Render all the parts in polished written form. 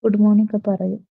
Good morning ഒക്കെ പറയും.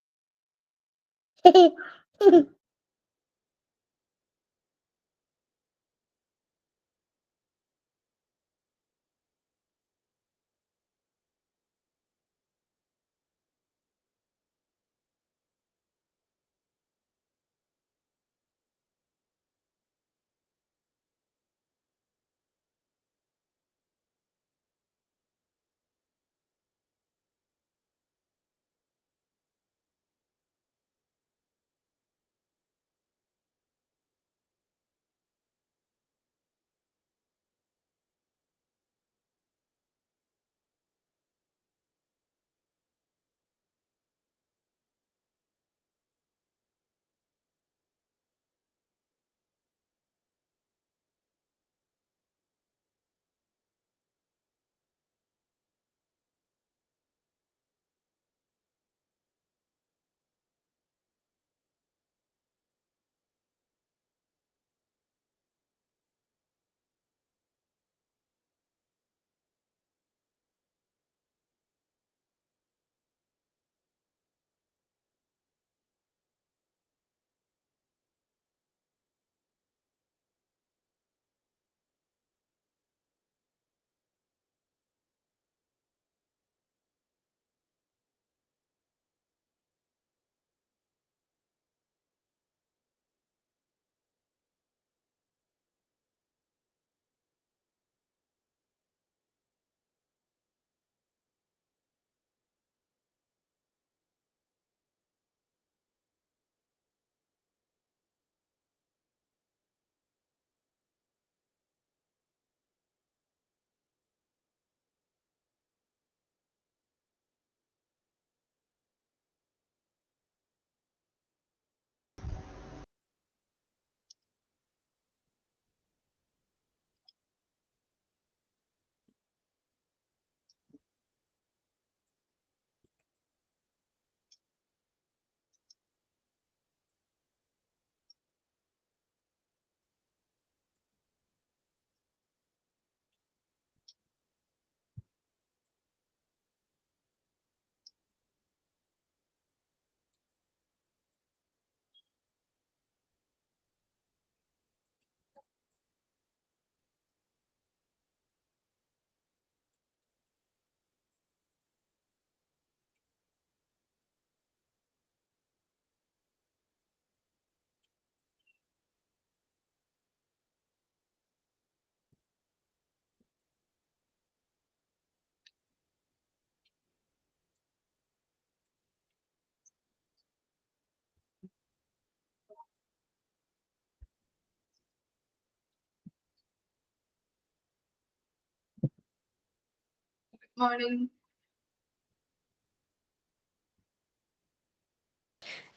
Morning.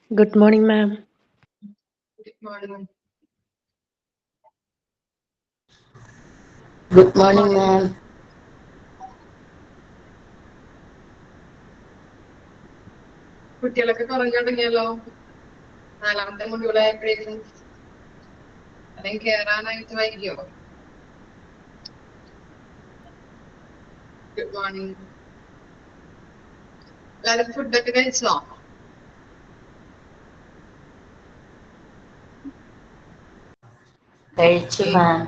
Good morning, ma'am. Good morning. Good morning, ma'am. കുട്ടികളൊക്കെ കുറഞ്ഞു തുടങ്ങിയല്ലോ. നാലാമത്തെ മൊഡ്യൂളായപ്പോഴേക്കും അല്ലെങ്കിൽ കേറാനായിട്ട് വൈകിയോ? Good morning. എല്ലാവരും ഫുഡൊക്കെ കഴിച്ചോ? കഴിച്ചു, മാം.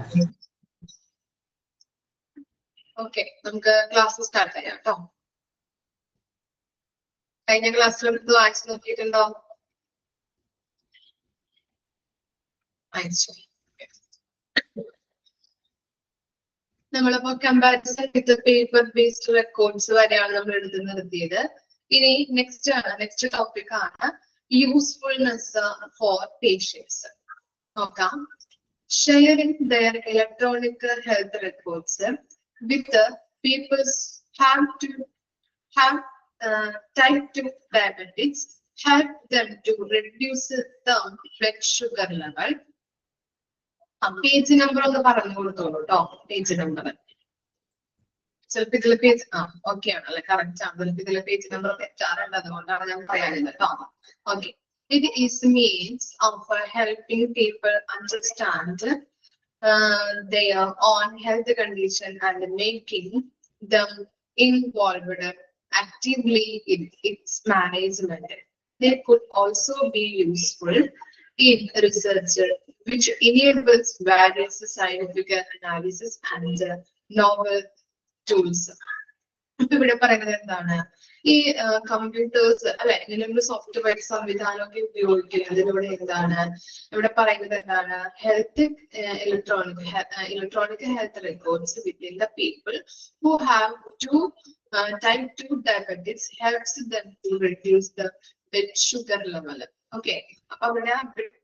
ഓക്കെ, നമുക്ക് ക്ലാസ് സ്റ്റാർട്ട് ചെയ്യാം കേട്ടോ. കഴിഞ്ഞ ക്ലാസ്സിൽ എടുത്ത് വായിച്ചു നോക്കിയിട്ടുണ്ടോ? വായിച്ചു. നമ്മളിപ്പോ കമ്പാരിസൺ വിത്ത് പേപ്പർ ബേസ്ഡ് റെക്കോർഡ്സ് വരെയാണ് നമ്മൾ എടുത്ത് നിർത്തിയത്. ഇനി നെക്സ്റ്റ് ടോപ്പിക് ആണ് യൂസ്ഫുൾനെസ് ഫോർ പേഷ്യൻസ്. നോക്കാം. Sharing their electronic health records with people have type 2 diabetics help them to reduce the blood sugar level. Page number ഒന്ന് പറഞ്ഞു കൊടുത്തോളൂ കേട്ടോ. പേജ് നമ്പർ ചിലപ്പോ ഇതിലെ പേജ് ഓക്കെ ആണല്ലേ, കറക്റ്റ് ആണ്. ചിലപ്പോ ഇതിലെ പേജ് നമ്പർ തെറ്റാറുണ്ട്, അതുകൊണ്ടാണ് ഞാൻ പറയാനുള്ളത് കേട്ടോ. Okay, it is means of helping people understand their own health condition and making them involved actively in its management. They could also be useful in research, which enables various scientific analysis and novel tools. ഇപ്പൊ ഇവിടെ പറയുന്നത് എന്താണ്, ഈ computers അല്ലെ, ഇങ്ങനെയുള്ള software സംവിധാനമൊക്കെ ഉപയോഗിക്കുന്നതിലൂടെ എന്താണ് ഇവിടെ പറയുന്നത് എന്താണ്, health electronic health records within the people who have type 2 diabetes helps them to reduce the blood sugar level. Okay, അപ്പൊ അവിടെ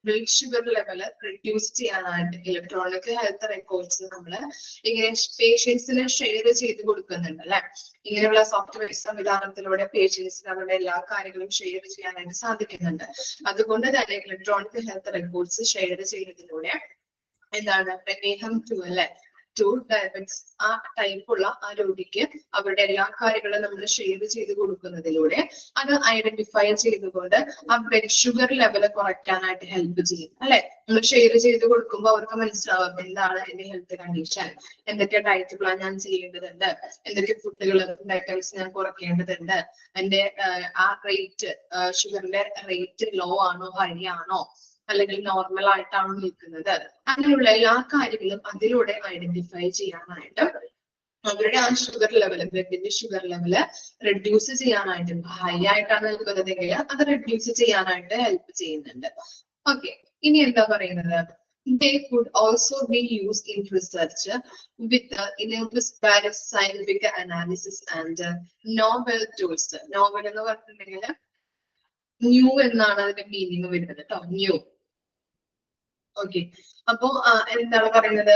ബ്ലഡ് ഷുഗർ ലെവൽ റിഡ്യൂസ് ചെയ്യാനായിട്ട് ഇലക്ട്രോണിക് ഹെൽത്ത് റെക്കോർഡ്സ് നമ്മള് ഇങ്ങനെ പേഷ്യൻസിന് ഷെയർ ചെയ്ത് കൊടുക്കുന്നുണ്ട് അല്ലെ. ഇങ്ങനെയുള്ള സോഫ്റ്റ്വെയർ സംവിധാനത്തിലൂടെ പേഷ്യൻസിന് അവരുടെ എല്ലാ കാര്യങ്ങളും ഷെയർ ചെയ്യാനായിട്ട് സാധിക്കുന്നുണ്ട്. അതുകൊണ്ട് തന്നെ ഇലക്ട്രോണിക് ഹെൽത്ത് റെക്കോർഡ്സ് ഷെയർ ചെയ്യുന്നതിലൂടെ എന്താണ്, പ്രമേഹം 2 അല്ലെ, 2 ഡയബറ്റിസ് ആ ടൈപ്പുള്ള ആ രോഗിക്ക് അവരുടെ എല്ലാ കാര്യങ്ങളും നമ്മൾ ഷെയർ ചെയ്ത് കൊടുക്കുന്നതിലൂടെ അത് ഐഡന്റിഫൈ ചെയ്തുകൊണ്ട് ആ ബ്ലഡ് ഷുഗർ ലെവൽ കുറയ്ക്കാനായിട്ട് ഹെൽപ്പ് ചെയ്യും അല്ലെ. നമ്മൾ ഷെയർ ചെയ്ത് കൊടുക്കുമ്പോൾ അവർക്ക് മനസ്സിലാവും എന്താണ് എന്റെ ഹെൽത്ത് കണ്ടീഷൻ, എന്തൊക്കെ ഡയറ്റ് പ്ലാൻ ഞാൻ ചെയ്യേണ്ടതുണ്ട്, എന്തൊക്കെ ഫുഡുകൾ ഐറ്റംസ് ഞാൻ കുറയ്ക്കേണ്ടതുണ്ട്, എന്റെ ആ റേറ്റ് ഷുഗറിന്റെ റേറ്റ് ലോ ആണോ ഹൈ ആണോ അല്ലെങ്കിൽ നോർമൽ ആയിട്ടാണ് നിൽക്കുന്നത്, അങ്ങനെയുള്ള എല്ലാ കാര്യങ്ങളും അതിലൂടെ ഐഡന്റിഫൈ ചെയ്യാനായിട്ട് അവരുടെ ആ ഷുഗർ ലെവൽ, ബ്ലഡിന്റെ ഷുഗർ ലെവല് റെഡ്യൂസ് ചെയ്യാനായിട്ട്, ഹൈ ആയിട്ടാണ് നിൽക്കുന്നതെങ്കിൽ അത് റെഡ്യൂസ് ചെയ്യാനായിട്ട് ഹെൽപ്പ് ചെയ്യുന്നുണ്ട്. ഓക്കെ, ഇനി എന്താ പറയുന്നത്, they could also be used in research with enables various scientific analysis and novel tools. Novel എന്ന് പറഞ്ഞിട്ടുണ്ടെങ്കിൽ ന്യൂ എന്നാണ് അതിന്റെ മീനിങ് വരുന്നത് കേട്ടോ, ന്യൂ. ഓക്കെ, അപ്പോ എന്താണ് പറയുന്നത്,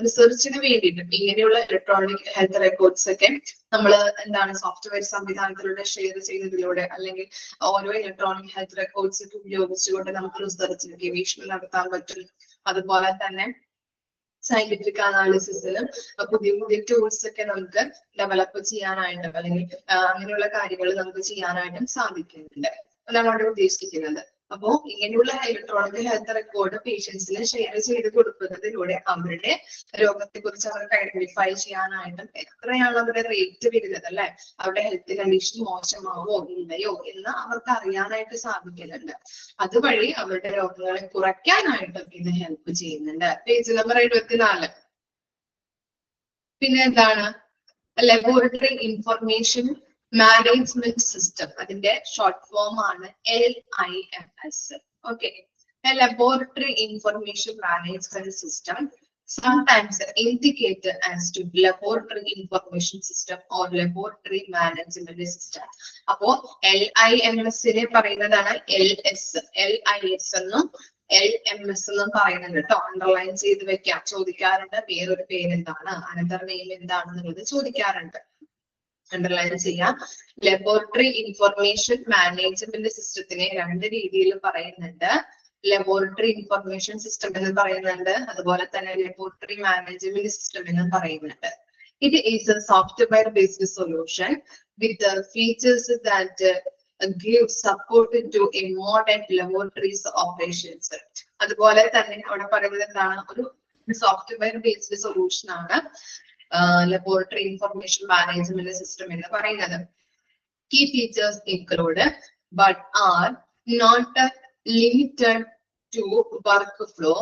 റിസർച്ചിന് വേണ്ടിയിട്ട് ഇങ്ങനെയുള്ള ഇലക്ട്രോണിക് ഹെൽത്ത് റെക്കോർഡ്സ് ഒക്കെ നമ്മൾ എന്താണ് സോഫ്റ്റ്വെയർ സംവിധാനത്തിലൂടെ ഷെയർ ചെയ്യുന്നതിലൂടെ അല്ലെങ്കിൽ ഓരോ ഇലക്ട്രോണിക് ഹെൽത്ത് റെക്കോർഡ്സ് ഉപയോഗിച്ചുകൊണ്ട് നമുക്ക് റിസർച്ചിന് ഗവേഷണം നടത്താൻ പറ്റും. അതുപോലെ തന്നെ സയന്റിഫിക് അനാലിസിസിലും പുതിയ പുതിയ ടൂൾസ് ഒക്കെ നമുക്ക് ഡെവലപ്പ് ചെയ്യാനായിട്ട് അല്ലെങ്കിൽ അങ്ങനെയുള്ള കാര്യങ്ങൾ നമുക്ക് ചെയ്യാനായിട്ടും സാധിക്കുന്നുണ്ട്. അതാണ് അവിടെ ഉദ്ദേശിക്കുന്നത്. അപ്പോ ഇങ്ങനെയുള്ള ഇലക്ട്രോണിക് ഹെൽത്ത് റെക്കോർഡ് പേഷ്യൻസിന് ഷെയർ ചെയ്ത് കൊടുക്കുന്നതിലൂടെ അവരുടെ രോഗത്തെ കുറിച്ച് അവർക്ക് ഐഡന്റിഫൈ ചെയ്യാനായിട്ടും എത്രയാണ് അവരുടെ റേറ്റ് വരുന്നത് അല്ലെ, അവരുടെ ഹെൽത്ത് കണ്ടീഷൻ മോശമാവോ ഇല്ലയോ എന്ന് അവർക്ക് അറിയാനായിട്ട് സാധിക്കുന്നുണ്ട്. അതുവഴി അവരുടെ രോഗങ്ങളെ കുറയ്ക്കാനായിട്ടും ഇത് ഹെൽപ്പ് ചെയ്യുന്നുണ്ട്. Page number 74. പിന്നെ എന്താണ്, ലബോറട്ടറി ഇൻഫർമേഷൻ മാനേജ്മെന്റ് സിസ്റ്റം, അതിന്റെ ഷോർട്ട് ഫോം ആണ് LIMS. Okay, laboratory information management system sometimes indicated as to laboratory information system or laboratory management system. അപ്പോ LIMS നെ പറയുന്നതാണ് LIS എന്നും LMS എന്നും പറയുന്നുണ്ട് കേട്ടോ. അണ്ടർലൈൻ ചെയ്ത് വെക്കാം, ചോദിക്കാറുണ്ട് വേറൊരു പേരെന്താണ്, അനന്തർ നെയിം എന്താണെന്നുള്ളത് ചോദിക്കാറുണ്ട്, അണ്ടർലൈൻ ചെയ്യാം. ലബോറട്ടറി ഇൻഫർമേഷൻ മാനേജ്മെന്റ് സിസ്റ്റത്തിനെ രണ്ട് രീതിയിൽ പറയുന്നുണ്ട്. ലബോറട്ടറി ഇൻഫർമേഷൻ സിസ്റ്റം എന്ന് പറയുന്നുണ്ട്, അതുപോലെ തന്നെ ലബോറട്ടറി മാനേജ്മെന്റ് സിസ്റ്റം എന്ന് പറയുന്നുണ്ട്. It is a software based solution with features that give support to a modern laboratories operations. അതുപോലെ തന്നെ അവിടെ പറയുന്നത് എന്താണ്, ഒരു സോഫ്റ്റ്വെയർ ബേസ്ഡ് സൊല്യൂഷൻ ആണ് ലബോറട്ടറി ഇൻഫർമേഷൻ മാനേജ്മെന്റ് സിസ്റ്റം എന്ന് പറയുന്നത്. Key features include but are not limited to workflow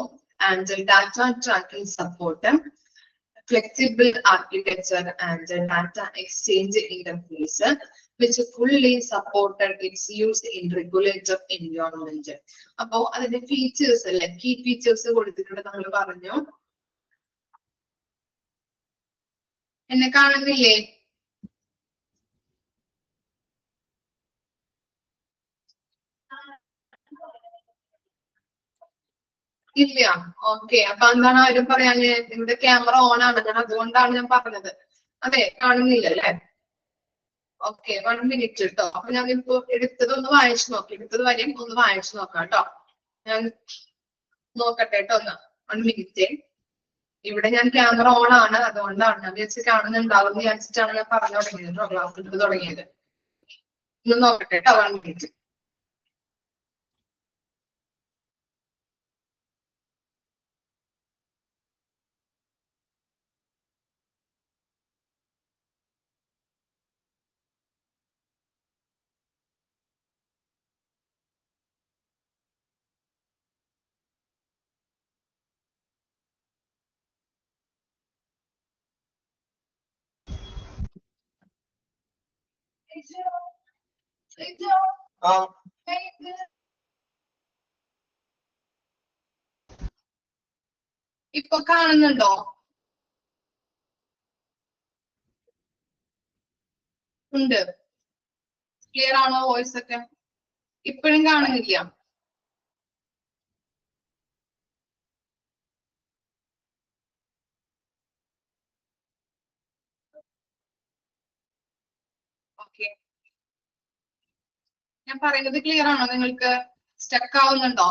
and data tracking support, flexible architecture and data exchange interface which fully supported its use in regulated environment. അപ്പോ അതിന്റെ features അല്ലെ, key features കൊടുത്തിട്ടുണ്ട്. നമ്മൾ പറഞ്ഞു, എന്നെ കാണുന്നില്ലേ? ഇല്ല. ഓക്കെ, അപ്പൊ എന്താണ് ആരും പറയാന്, നിങ്ങളുടെ ക്യാമറ ഓൺ ആണ്, ഞാൻ അതുകൊണ്ടാണ് ഞാൻ പറഞ്ഞത്. അതെ, കാണുന്നില്ല അല്ലെ? ഓക്കെ, 1 മിനിറ്റ് കേട്ടോ. അപ്പൊ ഞാൻ ഇപ്പൊ എടുത്തതൊന്ന് വായിച്ചു നോക്കി, എടുത്തത് വരെയും ഒന്ന് വായിച്ചു നോക്കാം കേട്ടോ. ഞാൻ നോക്കട്ടെ കേട്ടോ, ഒന്ന് 1 മിനിറ്റ്. ഇവിടെ ഞാൻ ക്യാമറ ഓൺ ആണ്, അതുകൊണ്ടാണ് ഞാൻ വിചാരിച്ച് കാണുന്നുണ്ടാവും വിചാരിച്ചിട്ടാണ് ഞാൻ പറഞ്ഞു തുടങ്ങിയത്, ക്ലാസ് എടുത്ത് തുടങ്ങിയത്. ഒന്ന് നോക്കട്ടെ കേട്ടോ, 1 മിനിറ്റ്. ഇപ്പൊ കാണുന്നുണ്ടോ? ഉണ്ട്. ക്ലിയർ ആണോ വോയിസ് ഒക്കെ? ഇപ്പോഴും കാണുന്നില്ല? ഓക്കെ, ഞാൻ പറയുന്നത് ക്ലിയർ ആണോ? നിങ്ങൾക്ക് സ്റ്റക്ക് ആവുന്നുണ്ടോ?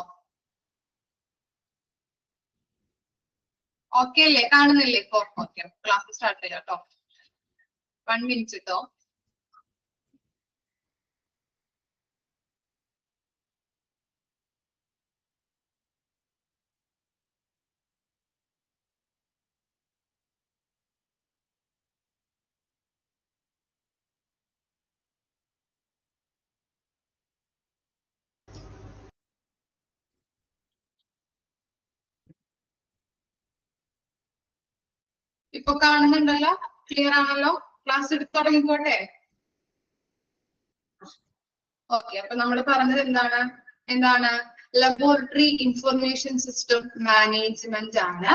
ഓക്കെ അല്ലേ? കാണുന്നില്ലേ ഇപ്പൊ? ഓക്കെ, ക്ലാസ് സ്റ്റാർട്ട് ചെയ്യാം കേട്ടോ. 1 മിനിറ്റ് കേട്ടോ. ഇപ്പൊ കാണുന്നുണ്ടല്ലോ? ക്ലിയർ ആണല്ലോ? ക്ലാസ് എടുത്തു തുടങ്ങിക്കോട്ടെ? ഓക്കെ, അപ്പൊ നമ്മൾ പറഞ്ഞത് എന്താണ് ലബോറട്ടറി ഇൻഫർമേഷൻ സിസ്റ്റം മാനേജ്മെന്റ് ആണ്.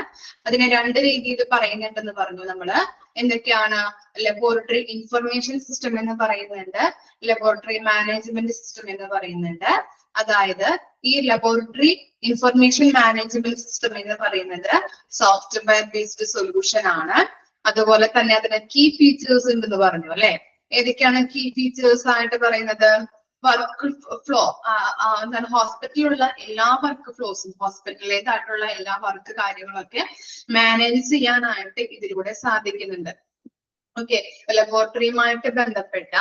അതിനെ 2 രീതിയിൽ പറയുന്നുണ്ടെന്ന് പറഞ്ഞു നമ്മള്. എന്തൊക്കെയാണ്? ലബോറട്ടറി ഇൻഫർമേഷൻ സിസ്റ്റം എന്ന് പറയുന്നുണ്ട്, ലബോറട്ടറി മാനേജ്മെന്റ് സിസ്റ്റം എന്ന് പറയുന്നുണ്ട്. അതായത് ഈ ലബോറട്ടറി ഇൻഫർമേഷൻ മാനേജ്മെന്റ് സിസ്റ്റം എന്ന് പറയുന്നത് സോഫ്റ്റ്വെയർ ബേസ്ഡ് സൊല്യൂഷൻ ആണ്. അതുപോലെ തന്നെ അതിന് കീ ഫീച്ചേഴ്സ് ഉണ്ടെന്ന് പറഞ്ഞു അല്ലെ. ഏതൊക്കെയാണ് കീ ഫീച്ചേഴ്സ് ആയിട്ട് പറയുന്നത്? വർക്ക് ഫ്ലോ, എന്താണ്, ഹോസ്പിറ്റലിലുള്ള എല്ലാ വർക്ക് ഫ്ലോസും, ഹോസ്പിറ്റലിലേതായിട്ടുള്ള എല്ലാ വർക്ക് കാര്യങ്ങളൊക്കെ മാനേജ് ചെയ്യാനായിട്ട് ഇതിലൂടെ സാധിക്കുന്നുണ്ട്. ഓക്കെ, ലബോറട്ടറിയുമായിട്ട് ബന്ധപ്പെട്ട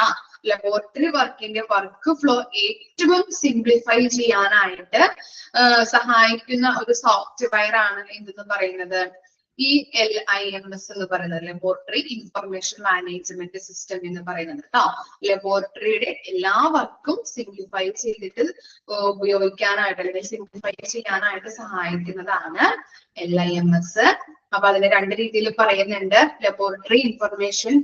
ലബോറട്ടറി വർക്കിന്റെ വർക്ക് ഫ്ലോ ഏറ്റവും സിംപ്ലിഫൈ ചെയ്യാനായിട്ട് സഹായിക്കുന്ന ഒരു സോഫ്റ്റ്വെയർ ആണ് എന്തെന്ന് പറയുന്നത് LIMS എന്ന് പറയുന്നത്, ലബോറട്ടറി ഇൻഫർമേഷൻ മാനേജ്മെന്റ് സിസ്റ്റം എന്ന് പറയുന്നത് കേട്ടോ. ലബോറട്ടറിയുടെ എല്ലാ വർക്കും സിംപ്ലിഫൈ ചെയ്തിട്ട് ഉപയോഗിക്കാനായിട്ട് അല്ലെങ്കിൽ സിംപ്ലിഫൈ ചെയ്യാനായിട്ട് സഹായിക്കുന്നതാണ് LIMS. അപ്പൊ അതിന് 2 രീതിയിൽ പറയുന്നുണ്ട്, ലബോറട്ടറി ഇൻഫർമേഷൻ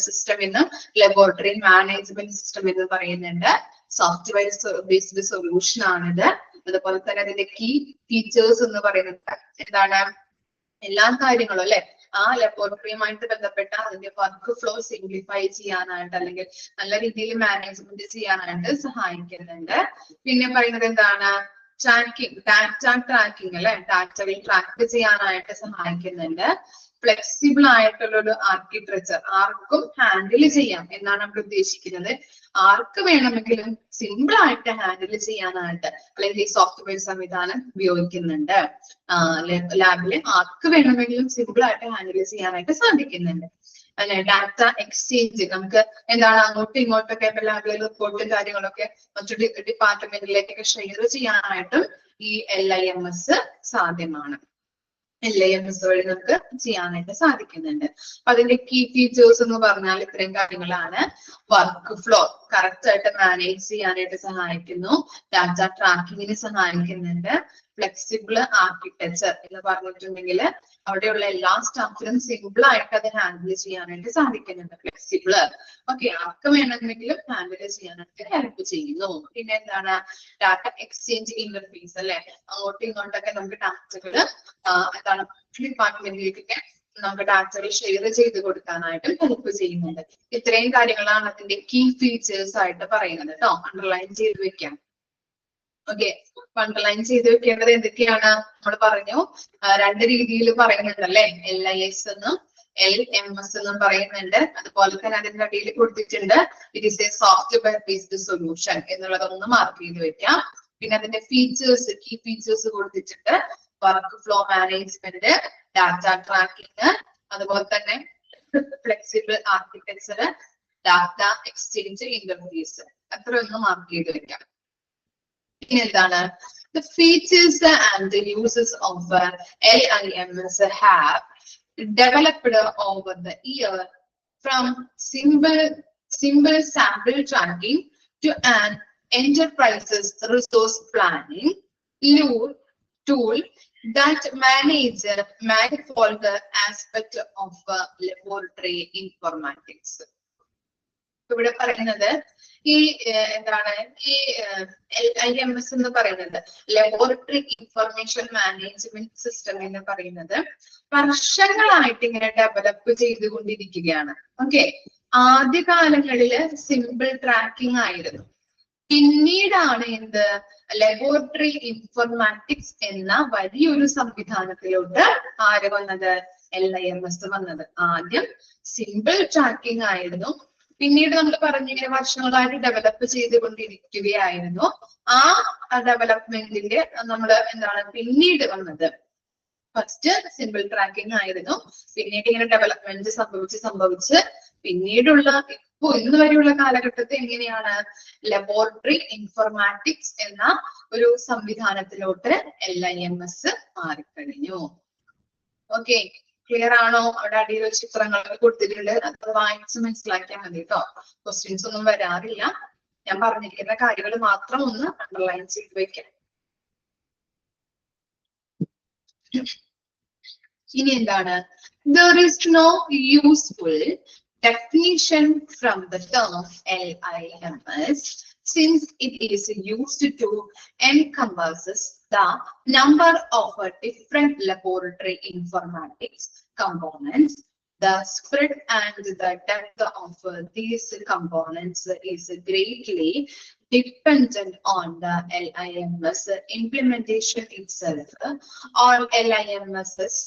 സിസ്റ്റം എന്നും ലബോറട്ടറി മാനേജ്മെന്റ് സിസ്റ്റം എന്ന് പറയുന്നുണ്ട്. സോഫ്റ്റ്വെയർ ബേസ്ഡ് സൊല്യൂഷൻ ആണിത്. അതുപോലെ തന്നെ അതിന്റെ കീ ഫീച്ചേഴ്സ് എന്ന് പറയുന്നത് എന്താണ്? എല്ലാ കാര്യങ്ങളും അല്ലെ, ആ ലബോറട്ടറിയുമായിട്ട് ബന്ധപ്പെട്ട അതിന്റെ വർക്ക് ഫ്ലോ സിംപ്ലിഫൈ ചെയ്യാനായിട്ട് അല്ലെങ്കിൽ നല്ല രീതിയിൽ മാനേജ്മെന്റ് ചെയ്യാനായിട്ട് സഹായിക്കുന്നുണ്ട്. പിന്നെ പറയുന്നത് എന്താണ്? ട്രാക്കിംഗ്, ഡാറ്റ ട്രാക്കിംഗ് അല്ലെ, ഡാറ്റകൾ ട്രാക്ക് ചെയ്യാനായിട്ട് സഹായിക്കുന്നുണ്ട്. ഫ്ലെക്സിബിൾ ആയിട്ടുള്ള ഒരു ആർക്കിടെക്ചർ, ആർക്കും ഹാൻഡിൽ ചെയ്യാം എന്നാണ് നമ്മൾ ഉദ്ദേശിക്കുന്നത്. ആർക്ക് വേണമെങ്കിലും സിമ്പിൾ ആയിട്ട് ഹാൻഡിൽ ചെയ്യാനായിട്ട് അല്ലെങ്കിൽ ഈ സോഫ്റ്റ്വെയർ സംവിധാനം ഉപയോഗിക്കുന്നുണ്ട്. ലാബില് ആർക്ക് വേണമെങ്കിലും സിമ്പിൾ ആയിട്ട് ഹാൻഡിൽ ചെയ്യാനായിട്ട് സാധിക്കുന്നുണ്ട്. അല്ലെ, ഡാറ്റ എക്സ്ചേഞ്ച്, നമുക്ക് എന്താണ് അങ്ങോട്ടും ഇങ്ങോട്ടൊക്കെ ലാബിലെ റിപ്പോർട്ടും കാര്യങ്ങളൊക്കെ മറ്റു ഡിപ്പാർട്ട്മെന്റിലേക്കൊക്കെ ഷെയർ ചെയ്യാനായിട്ടും ഈ LIMS സാധ്യമാണ്. LIMS വഴി നമുക്ക് ചെയ്യാനായിട്ട് സാധിക്കുന്നുണ്ട്. അതിന്റെ കീ ഫീച്ചേഴ്സ് എന്ന് പറഞ്ഞാൽ ഇത്രയും കാര്യങ്ങളാണ്. വർക്ക് ഫ്ലോ കറക്റ്റ് ആയിട്ട് മാനേജ് ചെയ്യാനായിട്ട് സഹായിക്കുന്നു, ഡാറ്റ ട്രാക്കിങ്ങിന് സഹായിക്കുന്നുണ്ട്, ഫ്ലെക്സിബിൾ ആർക്കിടെക്ചർ എന്ന് പറഞ്ഞിട്ടുണ്ടെങ്കിൽ അവിടെയുള്ള എല്ലാ സ്റ്റാഫിനും സിമ്പിൾ ആയിട്ട് അത് ഹാൻഡിൽ ചെയ്യാനായിട്ട് സാധിക്കുന്നുണ്ട്. ഫ്ലെക്സിബിള്, ഓക്കെ, ആർക്ക് വേണമെങ്കിലും ഹാൻഡിൽ ചെയ്യാനായിട്ട് ഹെൽപ്പ് ചെയ്യുന്നു. പിന്നെ എന്താണ്? ഡാറ്റ എക്സ്ചേഞ്ച് ഇന്റർഫേസ് അല്ലെ, അങ്ങോട്ടും ഇങ്ങോട്ടൊക്കെ നമുക്ക് ഡാറ്റകള് എന്താണ് ഡിപ്പാർട്ട്മെന്റിലേക്കൊക്കെ നമുക്ക് ഡാറ്റകൾ ഷെയർ ചെയ്ത് കൊടുക്കാനായിട്ടും ഹെൽപ്പ് ചെയ്യുന്നുണ്ട്. ഇത്രയും കാര്യങ്ങളാണ് അതിന്റെ കീ ഫീച്ചേഴ്സ് ആയിട്ട് പറയുന്നത് കേട്ടോ. അണ്ടർലൈൻ ചെയ്ത് വെക്കാം. ഓക്കെ, അണ്ടർലൈൻ ചെയ്ത് വെക്കേണ്ടത് എന്തൊക്കെയാണ്? നമ്മൾ പറഞ്ഞു 2 രീതിയിൽ പറയുന്നുണ്ട് അല്ലെ, LIS എന്നും LMS എന്നും പറയുന്നുണ്ട്. അതുപോലെ തന്നെ അതിന്റെ അടിയിൽ കൊടുത്തിട്ടുണ്ട് it is a software based solution എന്നുള്ളതൊന്ന് മാർക്ക് ചെയ്ത് വെക്കാം. പിന്നെ അതിന്റെ ഫീച്ചേഴ്സ്, കീ ഫീച്ചേഴ്സ് കൊടുത്തിട്ടുണ്ട്. Work flow management, data tracking, അതുപോലെ തന്നെ flexible architecture, data exchange interface, അത്ര ഒന്ന് മാർക്ക് ചെയ്ത് വെക്കാം. പിന്നെ എന്താണ്? The features and the uses of LIMS have developed over the year from simple sample tracking to an enterprise's resource planning tool that manage manifold aspect of laboratory informatics. ഇവിടെ പറയുന്നത് ഈ എന്താണ് ഈ LIMS എന്ന് പറയുന്നത് ലബോറട്ടറി ഇൻഫർമേഷൻ മാനേജ്മെന്റ് സിസ്റ്റം എന്ന് പറയുന്നത് വർഷങ്ങളായിട്ട് ഇങ്ങനെ ഡെവലപ്പ് ചെയ്തുകൊണ്ടിരിക്കുകയാണ്. ഓക്കെ, ആദ്യകാലങ്ങളില് സിമ്പിൾ ട്രാക്കിംഗ് ആയിരുന്നു. പിന്നീടാണ് എന്ത് ലബോറട്ടറി ഇൻഫർമാറ്റിക്സ് എന്ന വലിയൊരു സംവിധാനത്തിലോട്ട് ആര് വന്നത്? LIMS വന്നത്. ആദ്യം സിമ്പിൾ ട്രാക്കിംഗ് ആയിരുന്നു, പിന്നീട് നമ്മൾ പറഞ്ഞിങ്ങനെ വർഷങ്ങളായിട്ട് ഡെവലപ്പ് ചെയ്തുകൊണ്ടിരിക്കുകയായിരുന്നു. ആ ഡെവലപ്മെന്റിന്റെ നമ്മൾ എന്താണ് പിന്നീട് വന്നത്? ഫസ്റ്റ് സിമ്പിൾ ട്രാക്കിംഗ് ആയിരുന്നു, പിന്നീട് ഇങ്ങനെ ഡെവലപ്മെന്റ് സംഭവിച്ച് പിന്നീടുള്ള ഇന്ന് വരെയുള്ള കാലഘട്ടത്തിൽ എങ്ങനെയാണ് ലബോറട്ടറി ഇൻഫർമാറ്റിക്സ് എന്ന ഒരു സംവിധാനത്തിലോട്ട് LIMS മാറിക്കഴിഞ്ഞു. ഓക്കെ, ക്ലിയർ ആണോ? അവിടെ അടിയിൽ ചിത്രങ്ങൾ കൊടുത്തിട്ടുണ്ട്, അത് വായിച്ച് മനസ്സിലാക്കിയാൽ മതി കേട്ടോ. ക്വസ്റ്റ്യൻസ് ഒന്നും വരാറില്ല. ഞാൻ പറഞ്ഞിരിക്കുന്ന കാര്യങ്ങൾ മാത്രം ഒന്ന് അണ്ടർലൈൻ ചെയ്ത് വെക്കാം. ഇനി എന്താണ്? There is no useful definition from the term LIMS since it is used to encompasses the number of different laboratory informatics components. The spread and the depth of these components is greatly dependent on the LIMS implementation itself. All LIMSs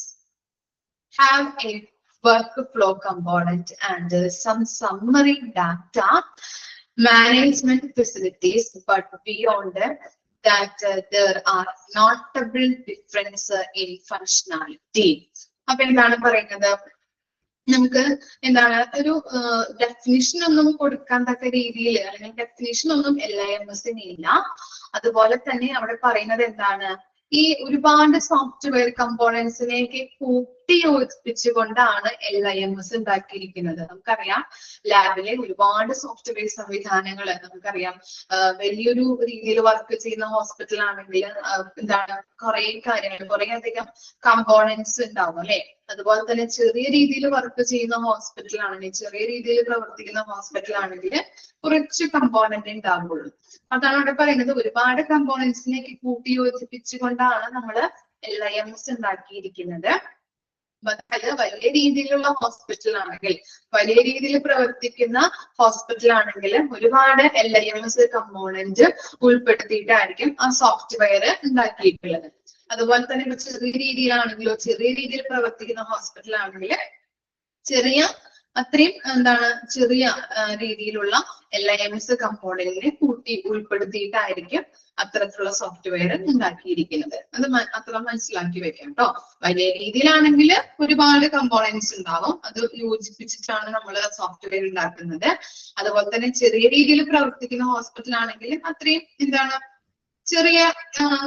have a workflow component and some summary data management facilities, but beyond that there are notable difference in functionality. അപ്പൊ എന്താണ് പറയുന്നത്? നമുക്ക് എന്താണ് ഒരു definition ഒന്നും കൊടുക്കാൻ തക്ക രീതിയിൽ അല്ലെങ്കിൽ ഡെഫിനിഷൻ ഒന്നും LIMSന് ഇല്ല. അതുപോലെ തന്നെ അവിടെ പറയുന്നത് എന്താണ്? ഈ ഒരുപാട് സോഫ്റ്റ്വെയർ കമ്പോണൻസിനെയൊക്കെ കൂട്ടി യോജിപ്പിച്ചുകൊണ്ടാണ് LIMS ഉണ്ടാക്കിയിരിക്കുന്നത്. നമുക്കറിയാം ലാബിലെ ഒരുപാട് സോഫ്റ്റ്വെയർ സംവിധാനങ്ങൾ നമുക്കറിയാം. വലിയൊരു രീതിയിൽ വർക്ക് ചെയ്യുന്ന ഹോസ്പിറ്റൽ ആണെങ്കിൽ എന്താണ് കുറെ കാര്യങ്ങൾ, കുറെ അധികം കമ്പോണൻസ് ഉണ്ടാവും അല്ലെ. അതുപോലെ തന്നെ ചെറിയ രീതിയിൽ വർക്ക് ചെയ്യുന്ന ഹോസ്പിറ്റൽ ആണെങ്കിൽ, ചെറിയ രീതിയിൽ പ്രവർത്തിക്കുന്ന ഹോസ്പിറ്റൽ ആണെങ്കിൽ കുറച്ച് കമ്പോണന്റ് ഉണ്ടാവുള്ളൂ. അതാണ് അവിടെ പറയുന്നത്. ഒരുപാട് കമ്പോണൻസിലേക്ക് കൂട്ടി യോജിപ്പിച്ചുകൊണ്ടാണ് നമ്മൾ LIMS ഉണ്ടാക്കിയിരിക്കുന്നത്. അതായത് വലിയ രീതിയിലുള്ള ഹോസ്പിറ്റൽ ആണെങ്കിൽ, വലിയ രീതിയിൽ പ്രവർത്തിക്കുന്ന ഹോസ്പിറ്റൽ ആണെങ്കിൽ ഒരുപാട് LIMS കമ്പോണന്റ് ഉൾപ്പെടുത്തിയിട്ടായിരിക്കും ആ സോഫ്റ്റ്വെയർ ഉണ്ടാക്കിയിട്ടുള്ളത്. അതുപോലെ തന്നെ ഇപ്പൊ ചെറിയ രീതിയിലാണെങ്കിലോ, ചെറിയ രീതിയിൽ പ്രവർത്തിക്കുന്ന ഹോസ്പിറ്റൽ ആണെങ്കിൽ അത്രയും എന്താണ് ചെറിയ രീതിയിലുള്ള LIMS കമ്പോണന്റിനെ കൂട്ടി ഉൾപ്പെടുത്തിയിട്ടായിരിക്കും അത്തരത്തിലുള്ള സോഫ്റ്റ്വെയർ ഉണ്ടാക്കിയിരിക്കുന്നത്. അത് അത്ര മനസ്സിലാക്കി വെക്കാം കേട്ടോ. വലിയ രീതിയിലാണെങ്കിൽ ഒരുപാട് കമ്പോണൻസ് ഉണ്ടാവും, അത് യോജിപ്പിച്ചിട്ടാണ് നമ്മൾ സോഫ്റ്റ്വെയർ ഉണ്ടാക്കുന്നത്. അതുപോലെ തന്നെ ചെറിയ രീതിയിൽ പ്രവർത്തിക്കുന്ന ഹോസ്പിറ്റൽ ആണെങ്കിൽ അത്രയും എന്താണ് ചെറിയ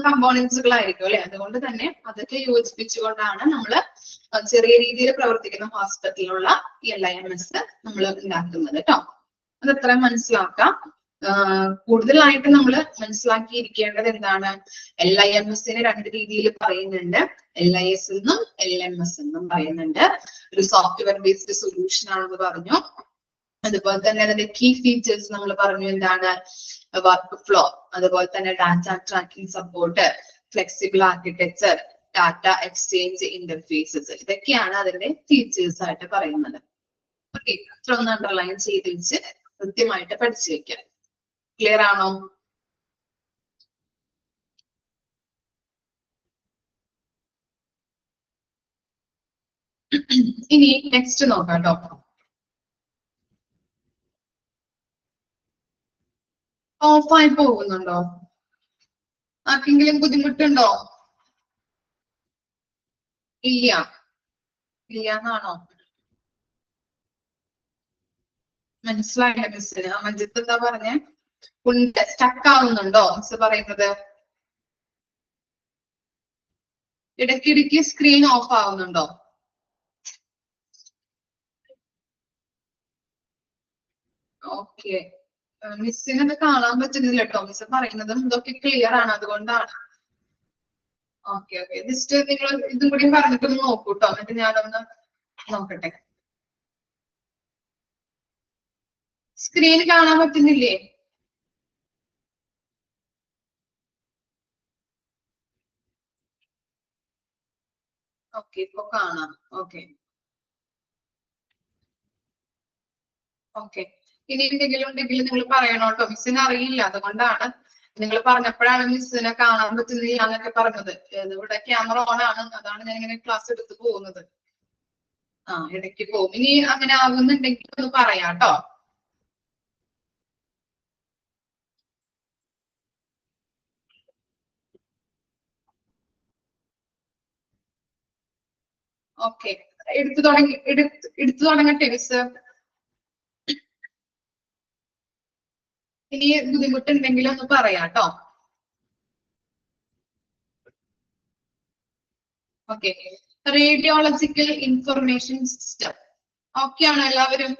കമ്പോണൻസുകളായിരിക്കും അല്ലെ. അതുകൊണ്ട് തന്നെ അതൊക്കെ യോജിപ്പിച്ചുകൊണ്ടാണ് നമ്മൾ ചെറിയ രീതിയിൽ പ്രവർത്തിക്കുന്ന ഹോസ്പിറ്റലിലുള്ള LIMS നമ്മൾ ഉണ്ടാക്കുന്നത് കേട്ടോ. അതത്ര മനസ്സിലാക്കാം. കൂടുതലായിട്ട് നമ്മൾ മനസ്സിലാക്കിയിരിക്കേണ്ടത് എന്താണ്? LIMSനെ രണ്ട് രീതിയിൽ പറയുന്നുണ്ട്. LIS എന്നും LMS എന്നും പറയുന്നുണ്ട്. ഒരു സോഫ്റ്റ്വെയർ ബേസ്ഡ് സൊല്യൂഷൻ ആണെന്ന് പറഞ്ഞു. അതുപോലെ തന്നെ അതിന്റെ കീ ഫീച്ചേഴ്സ് നമ്മൾ പറഞ്ഞു. എന്താണ്? വർക്ക് ഫ്ലോ, അതുപോലെ തന്നെ data tracking support, flexible architecture, data exchange interfaces, ഇതൊക്കെയാണ് അതിന്റെ ഫീച്ചേഴ്സ് ആയിട്ട് പറയുന്നത്. ഓക്കെ, ഇത്ര ഒന്ന് അണ്ടർലൈൻ ചെയ്ത് വെച്ച് കൃത്യമായിട്ട് പഠിച്ചു വെക്കാം. ക്ലിയർ ആണോ? ഇനി നെക്സ്റ്റ് നോക്കാം കേട്ടോ. ഓഫായി പോകുന്നുണ്ടോ? ആർക്കെങ്കിലും ബുദ്ധിമുട്ടുണ്ടോ? ഇല്ല എന്നാണോ? മനസ്സിലായില്ല മിസ്സിന്. മഞ്ജിത്ത് എന്താ പറഞ്ഞേ? സ്റ്റക്ക് ആവുന്നുണ്ടോ മിസ് പറയുന്നത്? ഇടയ്ക്കിടയ്ക്ക് സ്ക്രീൻ ഓഫ് ആവുന്നുണ്ടോ? ഓക്കെ, മിസ്സിന് അത് കാണാൻ പറ്റുന്നില്ല കേട്ടോ. മിസ് പറയുന്നതും ഇതൊക്കെ ക്ലിയർ ആണ്, അതുകൊണ്ടാണ്. ഓക്കെ, ജസ്റ്റ് നിങ്ങൾ ഇതും കൂടി പറഞ്ഞിട്ടൊന്ന് നോക്കൂ കേട്ടോ, എന്നിട്ട് ഞാനൊന്ന് നോക്കട്ടെ. സ്ക്രീൻ കാണാൻ പറ്റുന്നില്ലേ? ഓക്കെ, ഇപ്പൊ കാണാം. Okay okay. ഇനി എന്തെങ്കിലും ഉണ്ടെങ്കിൽ നിങ്ങൾ പറയണം കേട്ടോ. മിസ്സിന് അറിയില്ല, അതുകൊണ്ടാണ് നിങ്ങൾ പറഞ്ഞപ്പോഴാണ് മിസ്സിനെ കാണാൻ പറ്റുന്നില്ല എന്നൊക്കെ പറഞ്ഞത്. ഇവിടെ ക്യാമറ ഓൺ ആണ്, അതാണ് ഞാൻ ഇങ്ങനെ ക്ലാസ് എടുത്ത് പോകുന്നത്. ഇടയ്ക്ക് പോകും. ഇനി അങ്ങനെ ആകുന്നുണ്ടെങ്കിൽ ഒന്ന് പറയാം കേട്ടോ. ഓക്കെ, എടുത്തു തുടങ്ങട്ടെ മിസ്? ഇനി ബുദ്ധിമുട്ടുണ്ടെങ്കിൽ ഒന്ന് പറയാം കേട്ടോ. Okay, radiological information system. Okay ആണോ എല്ലാവരും?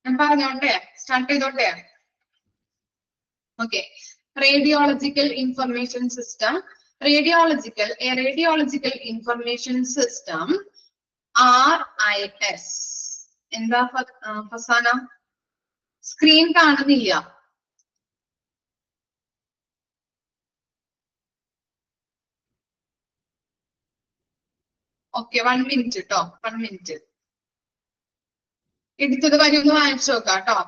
ഞാൻ പറഞ്ഞോട്ടെ, സ്റ്റാർട്ട് ചെയ്തോട്ടെ? Okay, radiological information system. A radiological information system, RIS. എന്താ ഫസാന? സ്ക്രീൻ കാണുന്നില്ല. ഓക്കെ, 1 മിനിറ്റ് കേട്ടോ, 1 മിനിറ്റ്. എടുത്തത് വരി ഒന്ന് വായിച്ചു നോക്കാം കേട്ടോ.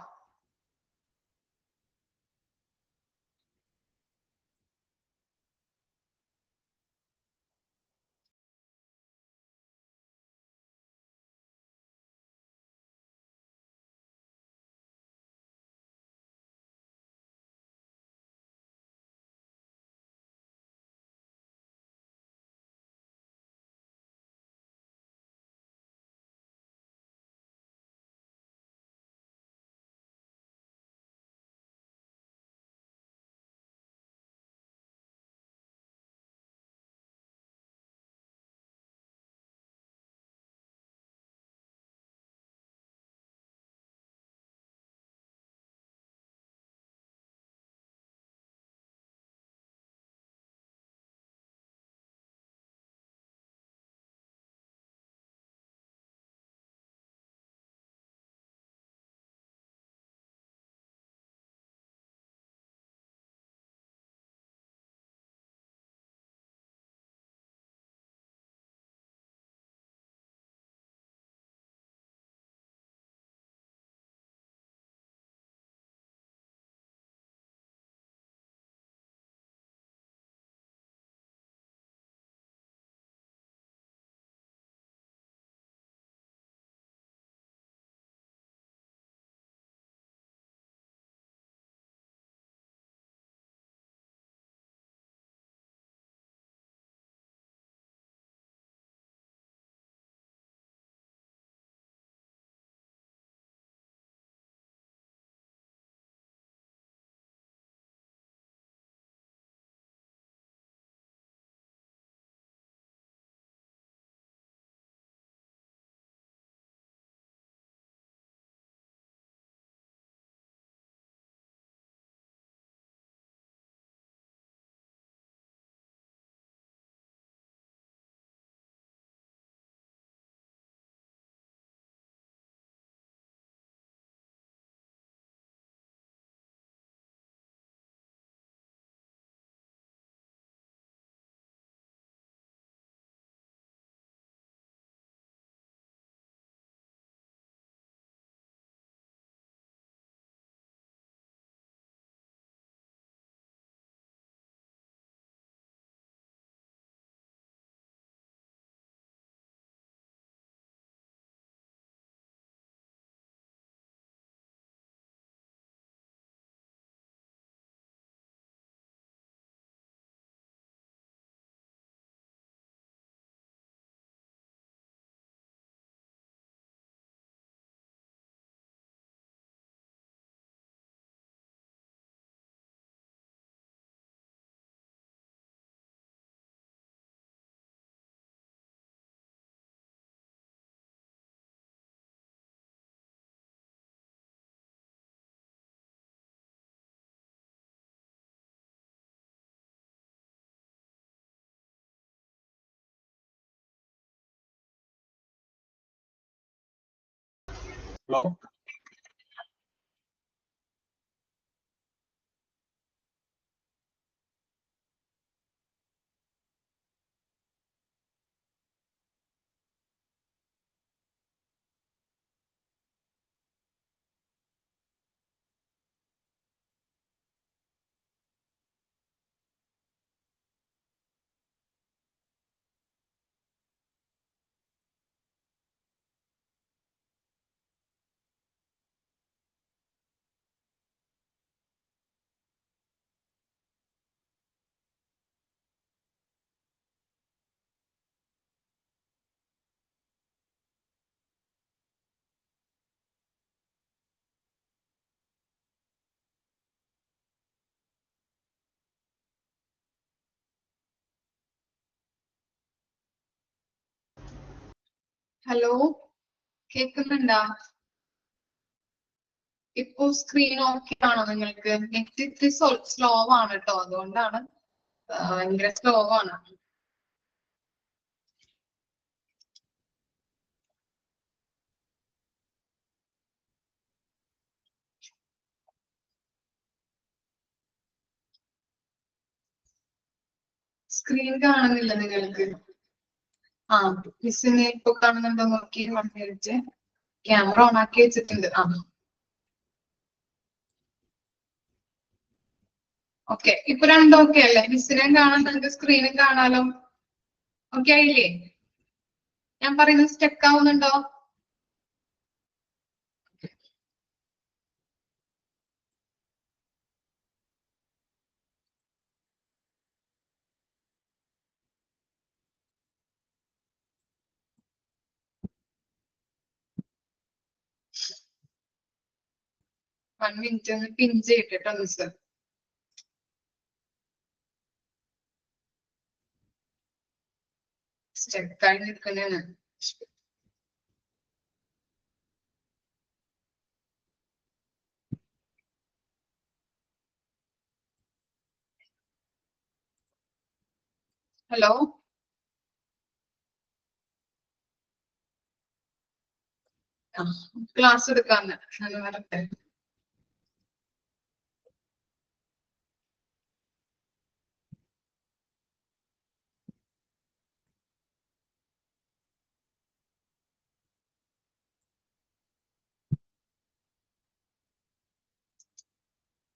Hello? ഹലോ, കേൾക്കുന്നുണ്ടോ? ഇപ്പൊ സ്ക്രീൻ ഓക്കെ ആണോ നിങ്ങൾക്ക്? നെറ്റ് ഇത്തിരി സ്ലോ ആണ് കേട്ടോ, അതുകൊണ്ടാണ് ഭയങ്കര സ്ലോ ആണ്. സ്ക്രീൻ കാണുന്നില്ല നിങ്ങൾക്ക്? ആ, മിസ്സിനെ ഇപ്പൊ കാണുന്നുണ്ടോ നോക്കി വന്നിട്ട് ക്യാമറ ഓൺ ആക്കി വെച്ചിട്ടുണ്ട്. ആ, ഓക്കെ. ഇപ്പൊ രണ്ടും ഓക്കെ അല്ലേ? മിസ്സിനെയും കാണാൻ, നിങ്ങൾക്ക് സ്ക്രീനും കാണാലോ. ഓക്കെ ആയില്ലേ? ഞാൻ പറയുന്നത് സ്റ്റക്ക് ആവുന്നുണ്ടോ? വൺ മിനിറ്റ് ഒന്ന് പിൻ ചെയ്തിട്ടോ മിസ്. സ്റ്റക്കായി നിൽക്കുന്നതാണ്. ഹലോ, ക്ലാസ് എടുക്കാന്ന് വരട്ടെ.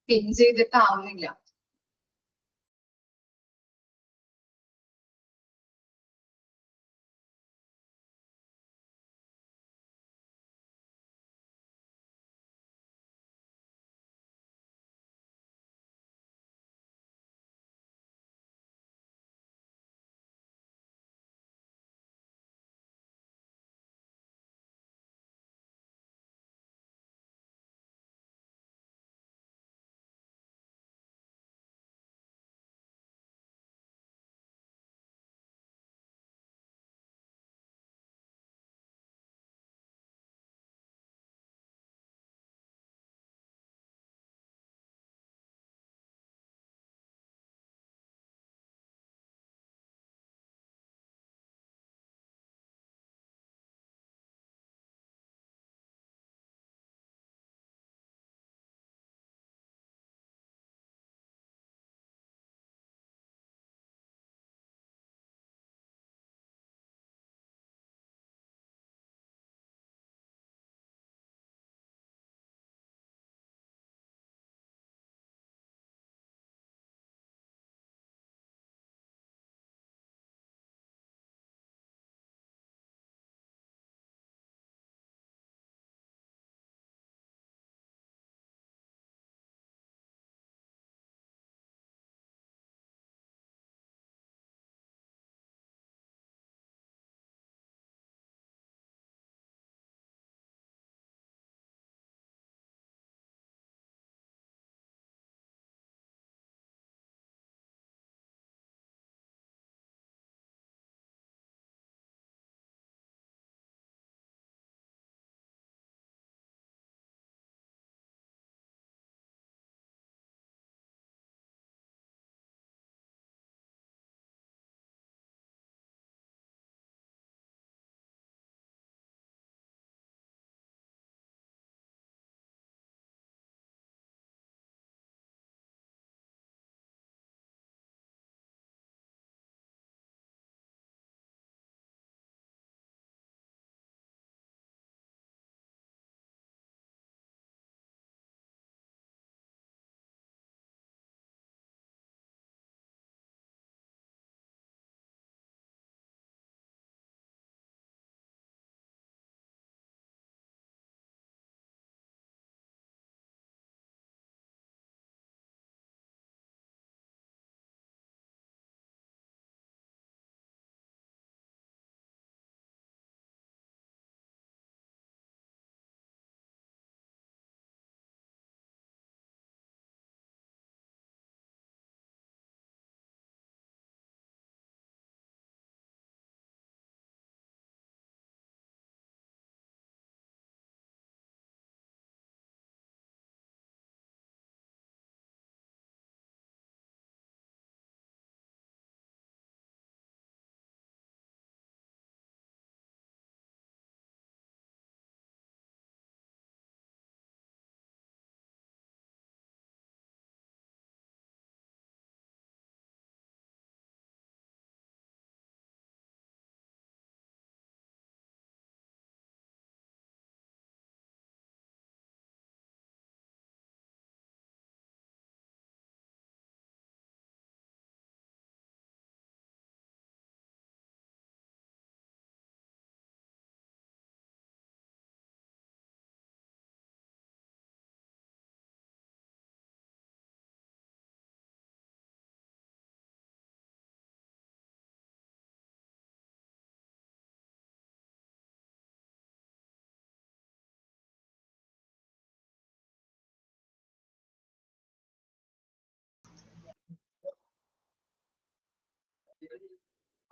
പിൻ ചെയ്തിട്ടാവുന്നില്ല.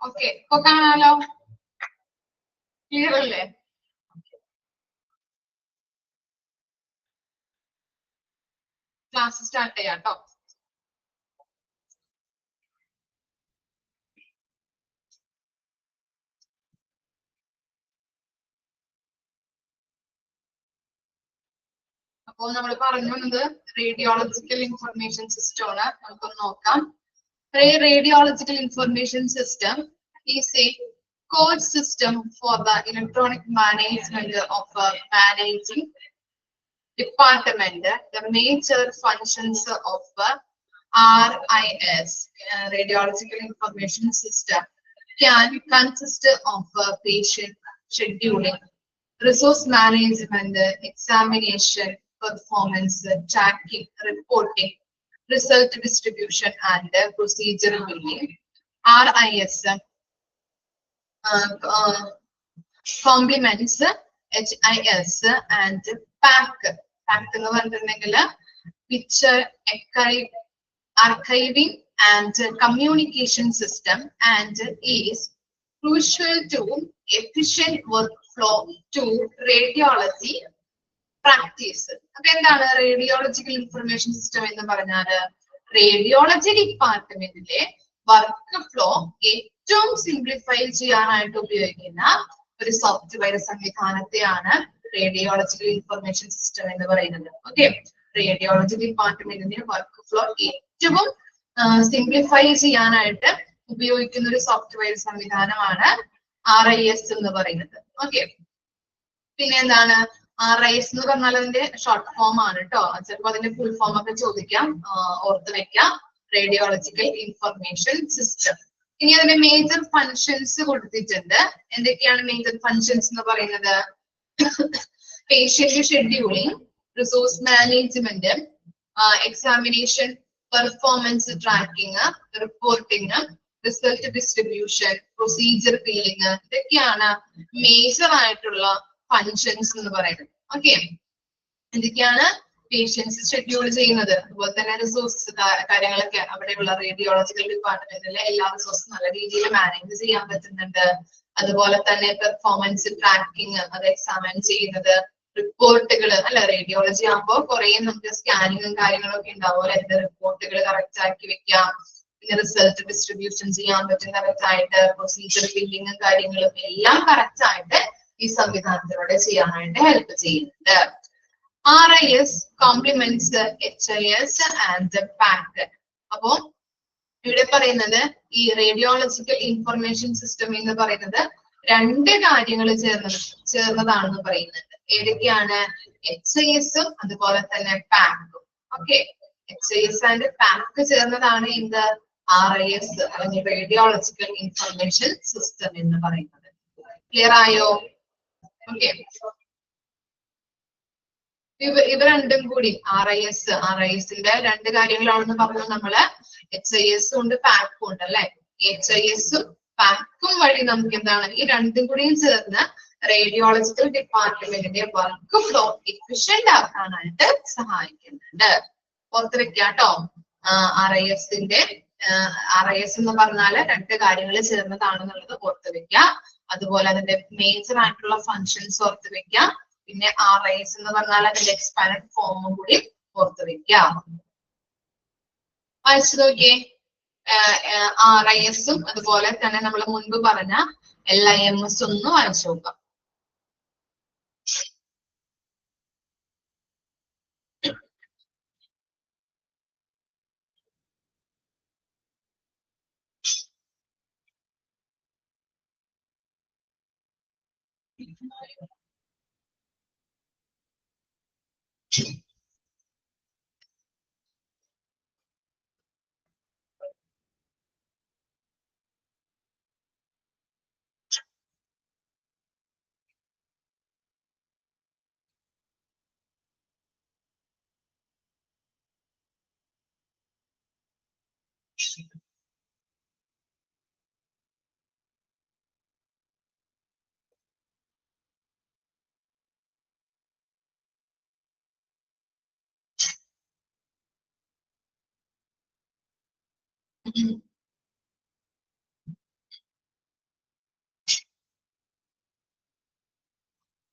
ഓക്കെ, ഇപ്പൊ കാണാലോ, ക്ലിയർ അല്ലേ? ക്ലാസ് സ്റ്റാർട്ട് ചെയ്യാം കേട്ടോ. അപ്പോൾ നമ്മൾ പറഞ്ഞു വന്നത് റേഡിയോളജിക്കൽ ഇൻഫർമേഷൻ സിസ്റ്റം ആണ്. നമുക്കൊന്ന് നോക്കാം. Radiological information system is a core system for the electronic management of a managing department. The major functions of RIS, Radiological Information System, can consist of patient scheduling, resource management, examination, performance, tracking, reporting, result distribution, and procedure billing. RIS complements HIS and PAC. PAC എന്ന് പറഞ്ഞിട്ടുണ്ടെങ്കിൽ picture archiving and communication system, and is crucial to efficient workflow to radiology practice. അപ്പൊ എന്താണ് radiological information system എന്ന് പറഞ്ഞാല്? Radiology ഡിപ്പാർട്ട്മെന്റിലെ work flow ഏറ്റവും simplify ചെയ്യാനായിട്ട് ഉപയോഗിക്കുന്ന ഒരു സോഫ്റ്റ്വെയർ സംവിധാനത്തെയാണ് റേഡിയോളജിക്കൽ ഇൻഫർമേഷൻ സിസ്റ്റം എന്ന് പറയുന്നത്. ഓക്കെ, റേഡിയോളജി ഡിപ്പാർട്ട്മെന്റിന്റെ വർക്ക് ഫ്ലോ ഏറ്റവും സിംപ്ലിഫൈ ചെയ്യാനായിട്ട് ഉപയോഗിക്കുന്ന ഒരു സോഫ്റ്റ്വെയർ സംവിധാനമാണ് RIS എന്ന് പറയുന്നത്. ഓക്കെ, പിന്നെ എന്താണ് RIS എന്ന് പറഞ്ഞാൽ അതിന്റെ ഷോർട്ട് ഫോം ആണ് കേട്ടോ. ചിലപ്പോൾ അതിന്റെ ഫുൾ ഫോം ഒക്കെ ചോദിക്കാം, ഓർത്ത് വെക്കാം. Radiological information system. ഇനി അതിന്റെ മേജർ ഫങ്ഷൻസ് കൊടുത്തിട്ടുണ്ട്. എന്തൊക്കെയാണ് മേജർ ഫങ്ഷൻസ് എന്ന് പറയുന്നത്? Patient scheduling, resource management, examination, performance tracking, reporting, result distribution, procedure billing. ഇതൊക്കെയാണ് മേജർ ആയിട്ടുള്ള ഫങ്ഷൻസ് എന്ന് പറയുന്നത്. ഓക്കെ, എന്തൊക്കെയാണ്? പേഷ്യൻസ് ഷെഡ്യൂൾ ചെയ്യുന്നത്, അതുപോലെ തന്നെ റിസോഴ്സ് കാര്യങ്ങളൊക്കെ അവിടെയുള്ള റേഡിയോളജിക്കൽ ഡിപ്പാർട്ട്മെന്റിലെ എല്ലാ റിസോഴ്സും നല്ല രീതിയിൽ മാനേജ് ചെയ്യാൻ പറ്റുന്നുണ്ട്. അതുപോലെ തന്നെ പെർഫോമൻസ് ട്രാക്കിംഗ്, അത് എക്സാമിൻ ചെയ്യുന്നത്, റിപ്പോർട്ടുകൾ അല്ല, റേഡിയോളജി ആകുമ്പോൾ കുറെ നമുക്ക് സ്കാനിങ്ങും കാര്യങ്ങളൊക്കെ ഉണ്ടാവും. അതിന്റെ റിപ്പോർട്ടുകൾ കറക്റ്റ് ആക്കി വെക്കാം. പിന്നെ റിസൾട്ട് ഡിസ്ട്രിബ്യൂഷൻ ചെയ്യാൻ പറ്റും കറക്റ്റ് ആയിട്ട്. പ്രൊസീജിയർ ബില്ലിങ്ങും കാര്യങ്ങളും എല്ലാം കറക്റ്റ് ആയിട്ട് ഈ സംവിധാനത്തിലൂടെ ചെയ്യാനായിട്ട് ഹെൽപ്പ് ചെയ്യുന്നുണ്ട്. RIS complements HIS and PAC. അപ്പോ ഇവിടെ പറയുന്നത് ഈ റേഡിയോളജിക്കൽ ഇൻഫർമേഷൻ സിസ്റ്റം എന്ന് പറയുന്നത് രണ്ട് കാര്യങ്ങൾ ചേർന്നതാണെന്ന് പറയുന്നുണ്ട്. ഏതൊക്കെയാണ്? HIS ഉം അതുപോലെ തന്നെ PAC-ഉം. ഓക്കെ, HIS ആൻഡ് PAC ചേർന്നതാണ് എന്ത്? RIS അല്ലെങ്കിൽ റേഡിയോളജിക്കൽ ഇൻഫർമേഷൻ സിസ്റ്റം എന്ന് പറയുന്നത്. ക്ലിയർ ആയോ? ഓക്കെ, ഇവ രണ്ടും കൂടി RISന്റെ രണ്ട് കാര്യങ്ങളാണെന്ന് പറഞ്ഞു നമ്മള്. HIS ഉണ്ട്, PAC ഉണ്ട് അല്ലെ. HIS ഉം PAC-ഉം വഴി നമുക്ക് എന്താണ്? ഈ രണ്ടും കൂടിയും ചേർന്ന് റേഡിയോളജിക്കൽ ഡിപ്പാർട്ട്മെന്റിന്റെ വർക്ക് ഫ്ലോ എഫിഷ്യന്റ് ആക്കാനായിട്ട് സഹായിക്കുന്നുണ്ട്. ഓർത്ത് വെക്കാട്ടോ. RIS എന്ന് പറഞ്ഞാല് രണ്ട് കാര്യങ്ങൾ ചേർന്നതാണെന്നുള്ളത് ഓർത്ത് വെക്കുക. അതുപോലെ അതിന്റെ മേജർ ആയിട്ടുള്ള ഫങ്ഷൻസ് ഓർത്ത് വെക്കുക. പിന്നെ RIS എന്ന് പറഞ്ഞാൽ അതിന്റെ എക്സ്പാൻഡ് ഫോമും കൂടി ഓർത്ത് വെക്കാം. വായിച്ചു നോക്കിയേ. RIS ഉം അതുപോലെ തന്നെ നമ്മൾ മുൻപ് പറഞ്ഞ LIMS ഒന്ന് വായിച്ചു നോക്കാം.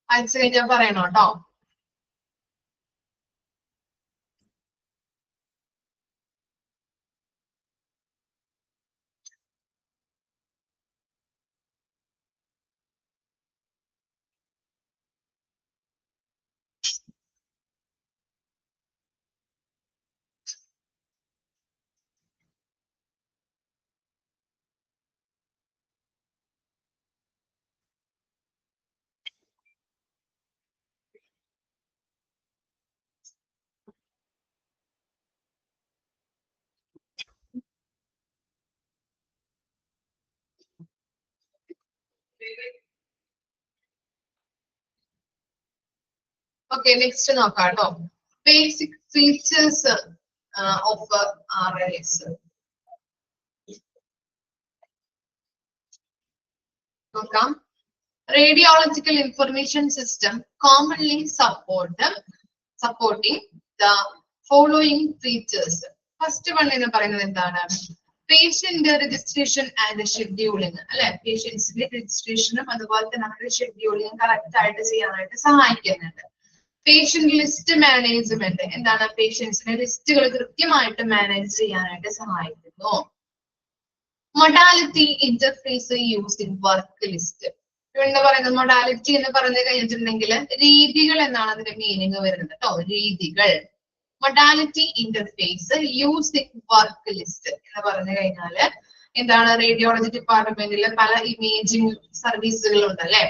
അയച്ചു കഴിഞ്ഞാൽ പറയണം കേട്ടോ. ഓക്കെ, നെക്സ്റ്റ് നോക്കാം കേട്ടോ. Basic features of RLS. നോക്കാം. Radiological information system commonly supporting the following features. First one എന്ന് പറയുന്നത് എന്താണ്? പേഷ്യന്റ് രജിസ്ട്രേഷൻ ആൻഡ് ഷെഡ്യൂളിങ് അല്ലെ. പേഷ്യൻസിന്റെ രജിസ്ട്രേഷനും അതുപോലെ തന്നെ അവരുടെ ഷെഡ്യൂളിങ് കറക്റ്റ് ആയിട്ട് ചെയ്യാനായിട്ട് സഹായിക്കുന്നുണ്ട്. പേഷ്യന്റ് ലിസ്റ്റ് മാനേജ്മെന്റ് എന്താണ്? പേഷ്യൻസിന്റെ ലിസ്റ്റുകൾ കൃത്യമായിട്ട് മാനേജ് ചെയ്യാനായിട്ട് സഹായിക്കുന്നു. Modality interface using work list. എന്താ പറയുന്നത്? മൊഡാലിറ്റി എന്ന് പറഞ്ഞു കഴിഞ്ഞിട്ടുണ്ടെങ്കിൽ രീതികൾ എന്നാണ് അതിന്റെ മീനിങ് വരുന്നത് കേട്ടോ. രീതികൾ. Modality interface using work list എന്ന് പറഞ്ഞു കഴിഞ്ഞാല് എന്താണ്? റേഡിയോളജി ഡിപ്പാർട്ട്മെന്റിൽ പല ഇമേജിംഗ് സർവീസുകൾ ഉണ്ട് അല്ലെ.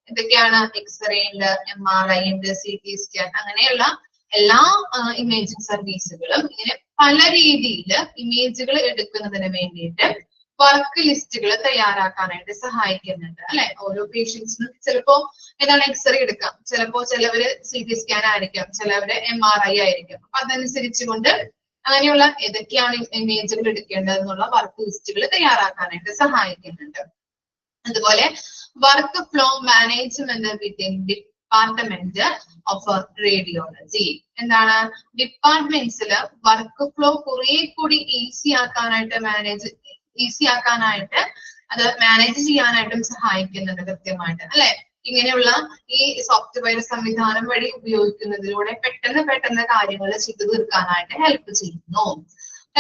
എന്തൊക്കെയാണ്? എക്സ്റേ ഉണ്ട്, MRI ഉണ്ട്, CT സ്കാൻ, അങ്ങനെയുള്ള എല്ലാ ഇമേജിംഗ് സർവീസുകളും ഇങ്ങനെ പല രീതിയിൽ ഇമേജുകൾ എടുക്കുന്നതിന് വേണ്ടിയിട്ട് വർക്ക് ലിസ്റ്റുകൾ തയ്യാറാക്കാനായിട്ട് സഹായിക്കുന്നുണ്ട് അല്ലെ. ഓരോ പേഷ്യൻസിനും ചിലപ്പോ എന്താണ് എക്സ്റേ എടുക്കാം, ചിലപ്പോ ചിലവര് CT സ്കാൻ ആയിരിക്കാം, ചിലവര് MRI ആയിരിക്കും. അപ്പൊ അതനുസരിച്ചുകൊണ്ട് അങ്ങനെയുള്ള ഏതൊക്കെയാണ് ഇമേജുകൾ എടുക്കേണ്ടതെന്നുള്ള വർക്ക് ലിസ്റ്റുകൾ തയ്യാറാക്കാനായിട്ട് സഹായിക്കുന്നുണ്ട്. അതുപോലെ work flow management within department of radiology. എന്താണ്? ഡിപ്പാർട്ട്മെന്റ്സിൽ വർക്ക് ഫ്ലോ കുറെ കൂടി ഈസി ആക്കാനായിട്ട് അത് മാനേജ് ചെയ്യാനായിട്ടും സഹായിക്കുന്നുണ്ട് കൃത്യമായിട്ട് അല്ലെ. ഇങ്ങനെയുള്ള ഈ സോഫ്റ്റ്വെയർ സംവിധാനം വഴി ഉപയോഗിക്കുന്നതിലൂടെ പെട്ടെന്ന് കാര്യങ്ങൾ ചെയ്തു തീർക്കാനായിട്ട് ഹെൽപ്പ് ചെയ്യുന്നു.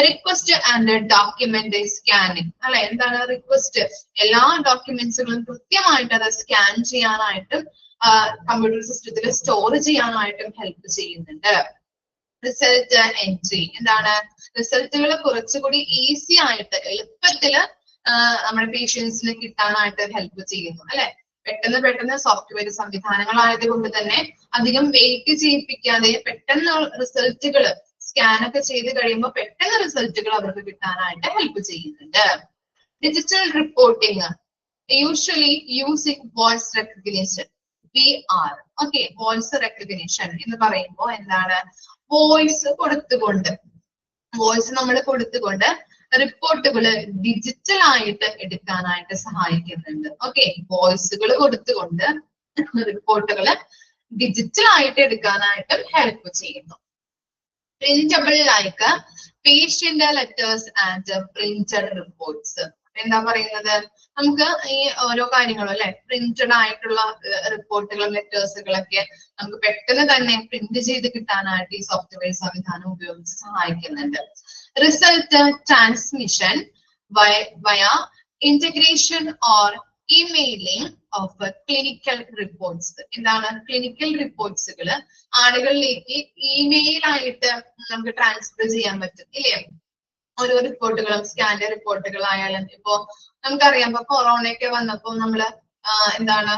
റിക്വസ്റ്റ് ആൻഡ് ഡോക്യുമെന്റ് സ്കാനിങ് അല്ലെ. എന്താണ് റിക്വസ്റ്റ്? എല്ലാ ഡോക്യുമെന്റ്സുകളും കൃത്യമായിട്ട് അത് സ്കാൻ ചെയ്യാനായിട്ടും കമ്പ്യൂട്ടർ സിസ്റ്റത്തിൽ സ്റ്റോർ ചെയ്യാനായിട്ടും ഹെൽപ്പ് ചെയ്യുന്നുണ്ട്. Result entry. എന്താണ്? റിസൾട്ടുകൾ കുറച്ചുകൂടി ഈസി ആയിട്ട് എളുപ്പത്തില് നമ്മുടെ പേഷ്യൻസിന് കിട്ടാനായിട്ട് ഹെൽപ്പ് ചെയ്യുന്നു അല്ലെ. പെട്ടെന്ന് സോഫ്റ്റ്വെയർ സംവിധാനങ്ങളായത് കൊണ്ട് തന്നെ അധികം വെയിറ്റ് ചെയ്യിപ്പിക്കാതെ പെട്ടെന്ന് റിസൾട്ടുകൾ സ്കാൻ ഒക്കെ ചെയ്ത് കഴിയുമ്പോൾ പെട്ടെന്ന് റിസൾട്ടുകൾ അവർക്ക് കിട്ടാനായിട്ട് ഹെൽപ്പ് ചെയ്യുന്നുണ്ട്. Digital reporting usually using voice recognition VR. Okay, voice recognition എന്ന് പറയുമ്പോൾ എന്താണ്? വോയിസ് നമ്മൾ കൊടുത്തുകൊണ്ട് റിപ്പോർട്ടുകള് ഡിജിറ്റൽ ആയിട്ട് എടുക്കാനായിട്ട് സഹായിക്കുന്നുണ്ട്. ഓക്കെ, വോയിസുകൾ കൊടുത്തുകൊണ്ട് റിപ്പോർട്ടുകള് ഡിജിറ്റൽ ആയിട്ട് എടുക്കാനായിട്ടും ഹെൽപ്പ് ചെയ്യുന്നു. Printable like patient letters and printed reports. എന്താ പറയുന്നത്? നമുക്ക് ഈ ഓരോ കാര്യങ്ങളും അല്ലെ പ്രിന്റഡ് ആയിട്ടുള്ള റിപ്പോർട്ടുകളും ലെറ്റേഴ്സുകളൊക്കെ നമുക്ക് പെട്ടെന്ന് തന്നെ പ്രിന്റ് ചെയ്ത് കിട്ടാനായിട്ട് ഈ സോഫ്റ്റ്വെയർ സംവിധാനം ഉപയോഗിച്ച് സഹായിക്കുന്നുണ്ട്. Result transmission via integration or emailing of clinical reports. എന്താണ്? ക്ലിനിക്കൽ റിപ്പോർട്ട്സുകൾ ആളുകളിലേക്ക് ഇമെയിൽ ആയിട്ട് നമുക്ക് ട്രാൻസ്ഫർ ചെയ്യാൻ പറ്റും ഇല്ലേ. ഓരോ റിപ്പോർട്ടുകളും സ്കാൻഡ് റിപ്പോർട്ടുകളായാലും ഇപ്പോ നമുക്കറിയാം ഇപ്പൊ കൊറോണയൊക്കെ വന്നപ്പോ നമ്മള് എന്താണ്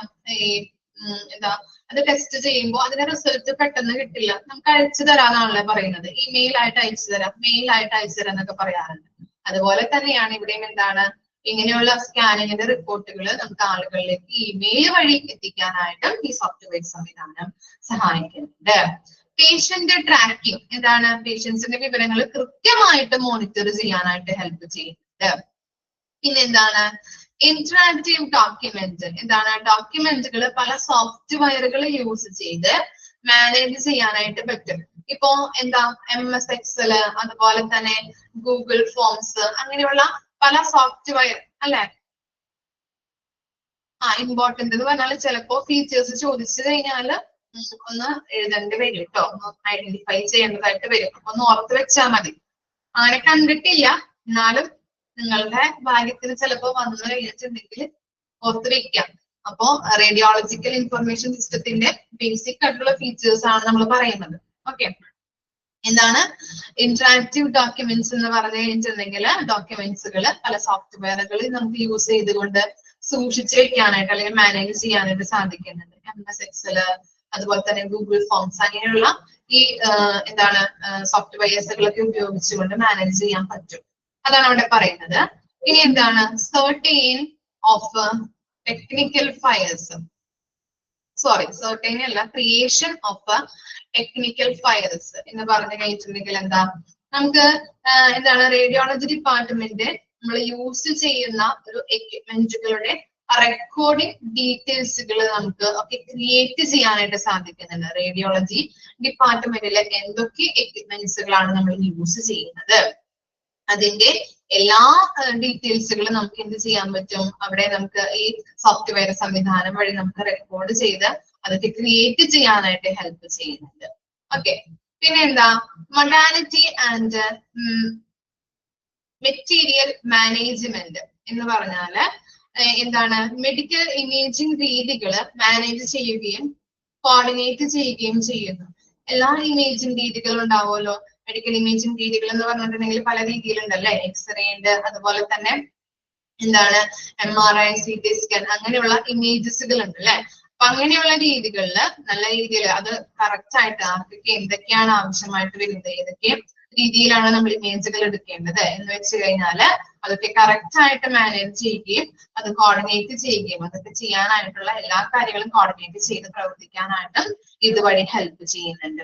അത് ടെസ്റ്റ് ചെയ്യുമ്പോൾ അതിന്റെ റിസൾട്ട് പെട്ടെന്ന് കിട്ടില്ല, നമുക്ക് അയച്ചു തരാന്നാണല്ലോ പറയുന്നത്. ഇമെയിൽ ആയിട്ട് അയച്ചു തരാം, മെയിൽ ആയിട്ട് അയച്ചു തരാം എന്നൊക്കെ പറയാറുണ്ട്. അതുപോലെ തന്നെയാണ് ഇവിടെയും എന്താണ് ഇങ്ങനെയുള്ള സ്കാനിങ്ങിന്റെ റിപ്പോർട്ടുകൾ നമുക്ക് ആളുകളിലേക്ക് ഇമെയിൽ വഴി എത്തിക്കാനായിട്ടും ഈ സോഫ്റ്റ്വെയർ സംവിധാനം സഹായിക്കുന്നുണ്ട്. Patient tracking. എന്താണ്? പേഷ്യൻസിന്റെ വിവരങ്ങൾ കൃത്യമായിട്ട് മോണിറ്റർ ചെയ്യാനായിട്ട് ഹെൽപ്പ് ചെയ്യുന്നുണ്ട്. പിന്നെന്താണ്? Interactive document. എന്താണ്? ഡോക്യുമെന്റുകൾ പല സോഫ്റ്റ്വെയറുകൾ യൂസ് ചെയ്ത് മാനേജ് ചെയ്യാനായിട്ട് പറ്റും. ഇപ്പോ എന്താ MS Excel, അതുപോലെ തന്നെ ഗൂഗിൾ ഫോംസ്, അങ്ങനെയുള്ള പല സോഫ്റ്റ്വെയർ അല്ലെ. ഇമ്പോർട്ടന്റ് എന്ന് പറഞ്ഞാൽ ചിലപ്പോ ഫീച്ചേഴ്സ് ചോദിച്ചു കഴിഞ്ഞാല് ഒന്ന് എഴുതേണ്ടി വരും കേട്ടോ, ഒന്ന് ഐഡന്റിഫൈ ചെയ്യേണ്ടതായിട്ട് വരും. അപ്പൊ ഒന്ന് ഓർത്ത് വെച്ചാൽ മതി. അങ്ങനെ കണ്ടിട്ടില്ല, എന്നാലും നിങ്ങളുടെ ഭാഗ്യത്തിന് ചിലപ്പോ വന്നു കഴിഞ്ഞിട്ടുണ്ടെങ്കിൽ ഓർത്ത് വെക്കാം. അപ്പോ റേഡിയോളജിക്കൽ ഇൻഫർമേഷൻ സിസ്റ്റത്തിന്റെ ബേസിക് ആയിട്ടുള്ള ഫീച്ചേഴ്സ് ആണ് നമ്മൾ പറയുന്നത്. ഓക്കെ, എന്താണ് ഇന്ററാക്റ്റീവ് ഡോക്യുമെന്റ്സ് എന്ന് പറഞ്ഞു കഴിഞ്ഞിട്ടുണ്ടെങ്കിൽ ഡോക്യുമെന്റ്സുകൾ പല സോഫ്റ്റ്വെയറുകളിൽ നമുക്ക് യൂസ് ചെയ്തുകൊണ്ട് സൂക്ഷിച്ചു വെക്കാനായിട്ട് അല്ലെങ്കിൽ മാനേജ് ചെയ്യാനായിട്ട് സാധിക്കുന്നുണ്ട്. MS Excel, അതുപോലെ തന്നെ ഗൂഗിൾ ഫോംസ്, അങ്ങനെയുള്ള ഈ എന്താണ് സോഫ്റ്റ്വെയർസുകളൊക്കെ ഉപയോഗിച്ചുകൊണ്ട് മാനേജ് ചെയ്യാൻ പറ്റും. അതാണ് അവിടെ പറയുന്നത്. ഇനി എന്താണ് certain of technical files, certain അല്ല, ക്രിയേഷൻ ഓഫ് ടെക്നിക്കൽ ഫയൽസ് എന്ന് പറഞ്ഞു കഴിഞ്ഞിട്ടുണ്ടെങ്കിൽ എന്താ, നമുക്ക് എന്താണ് റേഡിയോളജി ഡിപ്പാർട്ട്മെന്റ് നമ്മൾ യൂസ് ചെയ്യുന്ന ഒരു എക്യുപ്മെന്റുകളുടെ റെക്കോർഡിംഗ് ഡീറ്റെയിൽസുകൾ നമുക്ക് ഒക്കെ ക്രിയേറ്റ് ചെയ്യാനായിട്ട് സാധിക്കുന്നുണ്ട്. റേഡിയോളജി ഡിപ്പാർട്ട്മെന്റിലെ എന്തൊക്കെ എക്യുപ്മെന്റ്സുകളാണ് നമ്മൾ യൂസ് ചെയ്യുന്നത്, അതിന്റെ എല്ലാ ഡീറ്റെയിൽസുകളും നമുക്ക് എന്ത് ചെയ്യാൻ പറ്റും, അവിടെ നമുക്ക് ഈ സോഫ്റ്റ്വെയർ സംവിധാനം വഴി നമുക്ക് റെക്കോർഡ് ചെയ്ത് അതൊക്കെ ക്രിയേറ്റ് ചെയ്യാനായിട്ട് ഹെൽപ്പ് ചെയ്യുന്നുണ്ട്. ഓക്കെ, പിന്നെ എന്താ മൊഡാലിറ്റി ആൻഡ് മെറ്റീരിയൽ മാനേജ്മെന്റ് എന്ന് പറഞ്ഞാല് എന്താണ് മെഡിക്കൽ ഇമേജിംഗ് രീതികൾ മാനേജ് ചെയ്യുകയും കോർഡിനേറ്റ് ചെയ്യുകയും ചെയ്യുന്നു. എല്ലാ ഇമേജിംഗ് രീതികളും ഉണ്ടാവുമല്ലോ. മെഡിക്കൽ ഇമേജിംഗ് രീതികൾ എന്ന് പറഞ്ഞിട്ടുണ്ടെങ്കിൽ പല രീതിയിലുണ്ടല്ലേ, എക്സ്റേ ഉണ്ട്, അതുപോലെ തന്നെ എന്താണ് MRI, CT സ്കാൻ, അങ്ങനെയുള്ള ഇമേജസുകൾ ഉണ്ട് അല്ലെ. അപ്പൊ അങ്ങനെയുള്ള രീതികളിൽ നല്ല രീതിയിൽ അത് കറക്റ്റ് ആയിട്ട് ആർക്കൊക്കെ എന്തൊക്കെയാണ് ആവശ്യമായിട്ട് വരുന്നത്, ഏതൊക്കെ രീതിയിലാണ് നമ്മൾ ഇമേജുകൾ എടുക്കേണ്ടത് എന്ന് വെച്ച് കഴിഞ്ഞാല് അതൊക്കെ കറക്റ്റ് ആയിട്ട് മാനേജ് ചെയ്യുകയും അത് കോർഡിനേറ്റ് ചെയ്യുകയും അതൊക്കെ ചെയ്യാനായിട്ടുള്ള എല്ലാ കാര്യങ്ങളും കോർഡിനേറ്റ് ചെയ്ത് പ്രവർത്തിക്കാനായിട്ടും ഇതുവഴി ഹെൽപ്പ് ചെയ്യുന്നുണ്ട്.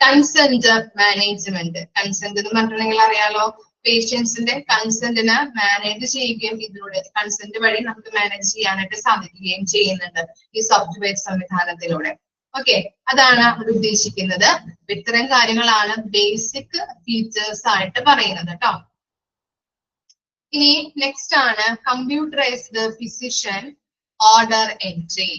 കൺസെന്റ് മാനേജ്മെന്റ്, കൺസെന്റ് എന്ന് പറഞ്ഞിട്ടുണ്ടെങ്കിൽ അറിയാലോ, പേഷ്യൻസിന്റെ കൺസെന്റിന് മാനേജ് ചെയ്യുകയും ഇതിലൂടെ കൺസെന്റ് വഴി നമുക്ക് മാനേജ് ചെയ്യാനായിട്ട് സാധിക്കുകയും ചെയ്യുന്നുണ്ട് ഈ സോഫ്റ്റ്വെയർ സംവിധാനത്തിലൂടെ. ഓക്കെ, അതാണ് അവിടെ ഉദ്ദേശിക്കുന്നത്. ഇത്തരം കാര്യങ്ങളാണ് ബേസിക് ഫീച്ചേഴ്സ് ആയിട്ട് പറയുന്നത് കേട്ടോ. ഇനി നെക്സ്റ്റ് ആണ് computerised physician order entry.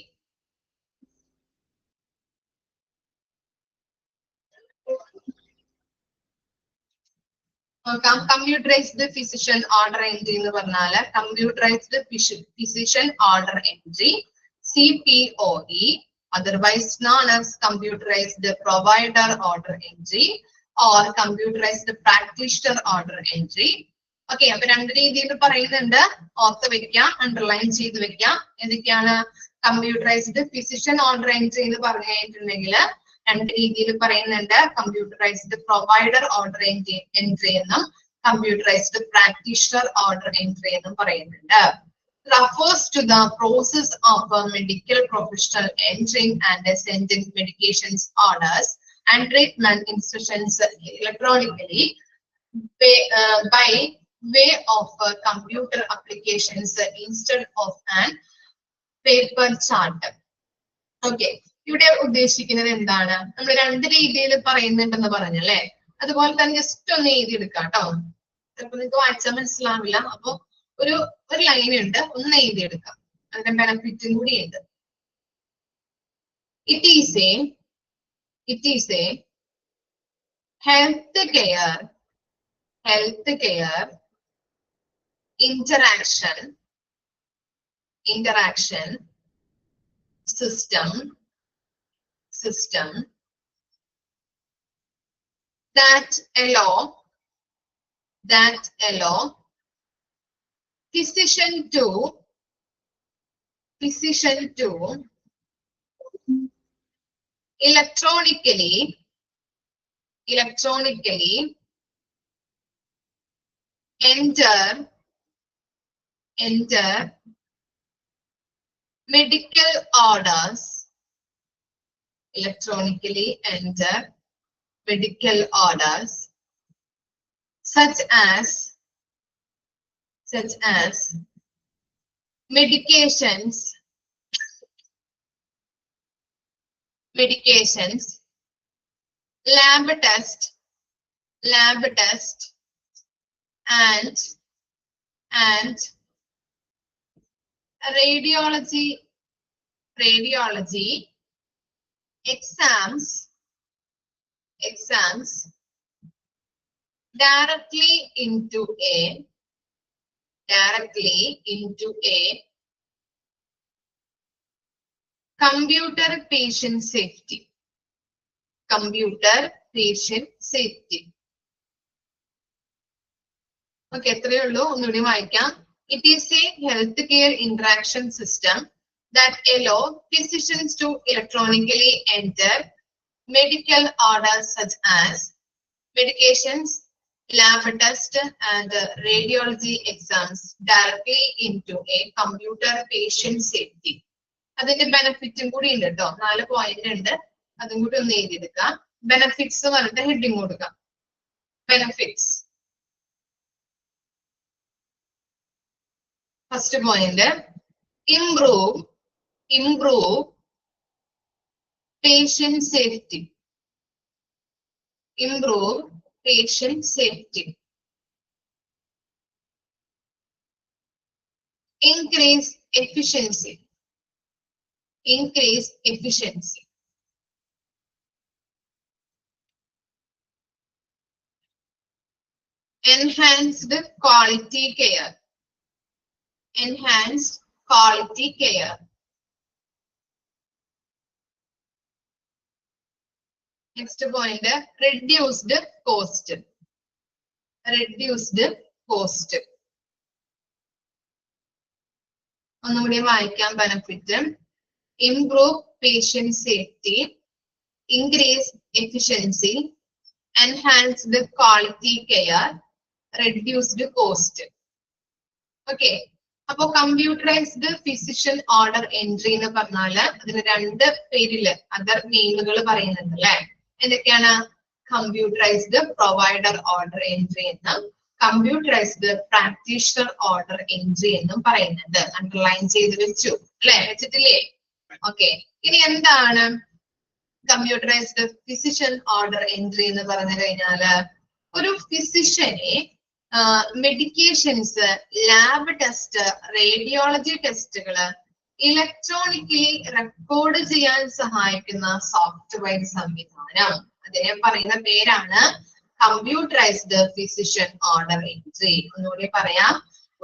Computerised physician order entry എന്ന് പറഞ്ഞാല് computerised physician order entry CPOE, otherwise known as computerized provider order entry or computerized practitioner order entry. Okay, അപ്പൊ രണ്ട് രീതിയിൽ പറയുന്നുണ്ട്, ഓർത്ത് വെക്കാം, അണ്ടർലൈൻ ചെയ്ത് വെക്കാം. എന്തൊക്കെയാണ് കമ്പ്യൂട്ടറൈസ്ഡ് ഫിസിഷ്യൻ ഓർഡർ എൻട്രി എന്ന് പറഞ്ഞു കഴിഞ്ഞിട്ടുണ്ടെങ്കിൽ രണ്ട് രീതിയിൽ പറയുന്നുണ്ട്. കമ്പ്യൂട്ടറൈസ്ഡ് പ്രൊവൈഡർ ഓർഡർ എൻട്രി എന്നും കമ്പ്യൂട്ടറൈസ്ഡ് പ്രാക്ടീഷണർ ഓർഡർ എൻട്രി എന്നും പറയുന്നുണ്ട്. Refers to the process of a medical professional entering and sending medications orders and treatment instructions electronically by way of computer applications instead of an paper chart. Okay, ഇവിടെ ഉദ്ദേശിക്കുന്നത് എന്താണ്, നമ്മൾ രണ്ട് രീതിയിൽ പറയുന്നുണ്ടെന്ന് പറഞ്ഞല്ലേ, അതുപോലെ തന്നെ ജസ്റ്റ് ഒന്ന് എഴുതിയെടുക്കാം കേട്ടോ. ചിലപ്പോ നിങ്ങൾക്ക് വായിച്ചാൽ മനസ്സിലാവില്ല, അപ്പൊ ഒരു ലൈൻ ഉണ്ട്, ഒന്ന് എഴുതിയെടുക്കാം, അതിന്റെ ബെനഫിറ്റും കൂടി ഉണ്ട്. It is a health care interaction system that allow physician to electronically enter medical orders, such as medications, lab test and radiology exams directly into a computer patient safety. Okay, എത്രയേ ഉള്ളൂ, ഒന്നുകൂടി വായിക്കാം. It is a healthcare interaction system that allow physicians to electronically enter medical orders such as medications, lab test, and radiology exams directly into a computer patient safety. അതിന്റെ ബെനിഫിറ്റും കൂടി ഉണ്ട് കേട്ടോ, 4 point ഉണ്ട്, അതും കൂടി ഒന്ന് എഴുതിയെടുക്കാം. ബെനിഫിറ്റ്സ് പറഞ്ഞിട്ട് ഹെഡിങ് കൊടുക്കാം. Benefits. First point, improve patient safety. Increase efficiency. Enhanced quality care. Next point, reduced cost. ഒന്നുകൂടി വായിക്കാം. Benefit: improve patient safety, increase efficiency, enhanced quality care, reduced cost. Okay. അപ്പൊ കമ്പ്യൂട്ടറൈസ്ഡ് ഫിസിഷ്യൻ ഓർഡർ എൻട്രി എന്ന് പറഞ്ഞാല് അതിന് 2 പേരില് other നെയിമുകൾ പറയുന്നുണ്ട് അല്ലെ. എന്തൊക്കെയാണ്? കമ്പ്യൂട്ടറൈസ്ഡ് പ്രൊവൈഡർ ഓർഡർ എൻട്രി എന്നും കമ്പ്യൂട്ടറൈസ്ഡ് പ്രാക്ടീഷണർ ഓർഡർ എൻട്രി എന്നും പറയുന്നുണ്ട്. അണ്ടർലൈൻ ചെയ്ത് വെച്ചു അല്ലെ, വെച്ചിട്ടില്ലേ? ഓക്കെ. ഇനി എന്താണ് കമ്പ്യൂട്ടറൈസ്ഡ് ഫിസിഷ്യൻ ഓർഡർ എൻട്രി എന്ന് പറഞ്ഞു കഴിഞ്ഞാല്, ഒരു ഫിസിഷ്യനെ മെഡിക്കേഷൻസ്, ലാബ് ടെസ്റ്റ്, റേഡിയോളജി ടെസ്റ്റുകള് ഇലക്ട്രോണിക്കലി റെക്കോർഡ് ചെയ്യാൻ സഹായിക്കുന്ന സോഫ്റ്റ്വെയർ സംവിധാനം. അതിനെ പറയുന്ന പേരാണ് കമ്പ്യൂട്ടറൈസ്ഡ് ഫിസിഷ്യൻ ഓർഡർ എൻട്രി. ഒന്നുകൂടി പറയാം.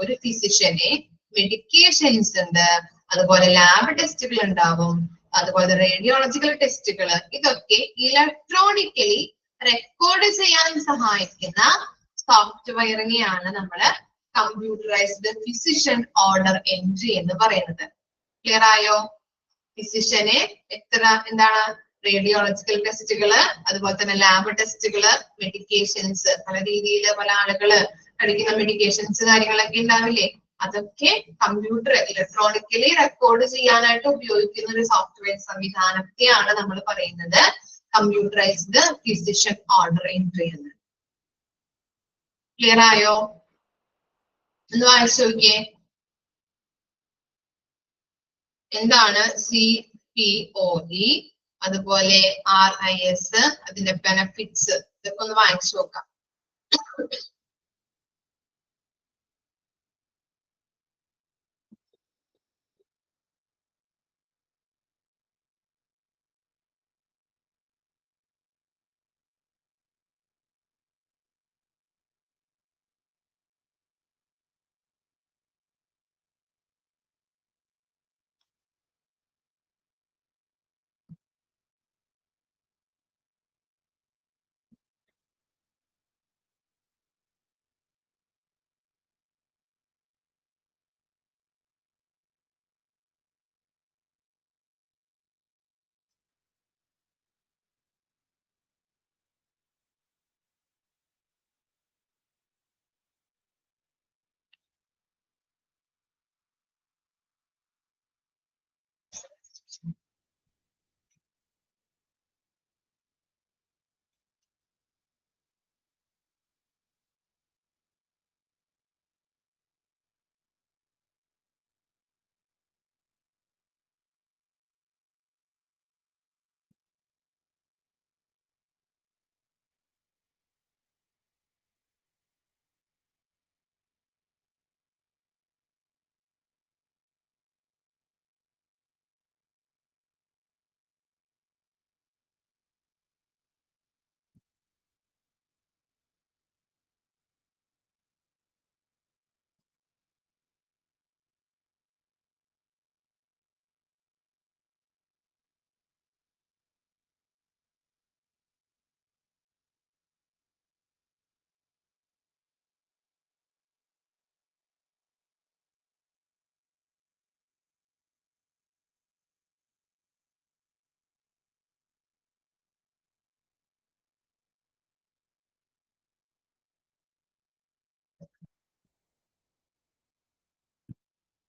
ഒരു ഫിസിഷ്യനെ മെഡിക്കേഷൻസ് ഉണ്ട്, അതുപോലെ ലാബ് ടെസ്റ്റുകൾ ഉണ്ടാവും, അതുപോലെ റേഡിയോളജിക്കൽ ടെസ്റ്റുകൾ, ഇതൊക്കെ ഇലക്ട്രോണിക്കലി റെക്കോർഡ് ചെയ്യാൻ സഹായിക്കുന്ന സോഫ്റ്റ്വെയറിനെയാണ് നമ്മള് കമ്പ്യൂട്ടറൈസ്ഡ് ഫിസിഷ്യൻ ഓർഡർ എൻട്രി എന്ന് പറയുന്നത്. ക്ലിയർ ആയോ? ഫിസിഷ്യനെ എന്താണ് റേഡിയോളജിക്കൽ ടെസ്റ്റുകള്, അതുപോലെ തന്നെ ലാബ് ടെസ്റ്റുകള്, മെഡിക്കേഷൻസ്, പല രീതിയിൽ പല ആളുകള് കഴിക്കുന്ന മെഡിക്കേഷൻസ് കാര്യങ്ങളൊക്കെ ഉണ്ടാവില്ലേ, അതൊക്കെ കമ്പ്യൂട്ടർ ഇലക്ട്രോണിക്കലി റെക്കോർഡ് ചെയ്യാനായിട്ട് ഉപയോഗിക്കുന്ന ഒരു സോഫ്റ്റ്വെയർ സംവിധാനത്തെയാണ് നമ്മൾ പറയുന്നത് കമ്പ്യൂട്ടറൈസ്ഡ് ഫിസിഷ്യൻ ഓർഡർ എൻട്രി എന്ന്. ക്ലിയർ ആയോ? ഒന്ന് വായിച്ചു നോക്കിയേ. എന്താണ് CPOE, അതുപോലെ RIS, അതിന്റെ ബെനിഫിറ്റ്സ്, ഇതൊക്കെ ഒന്ന് വായിച്ചു നോക്കാം.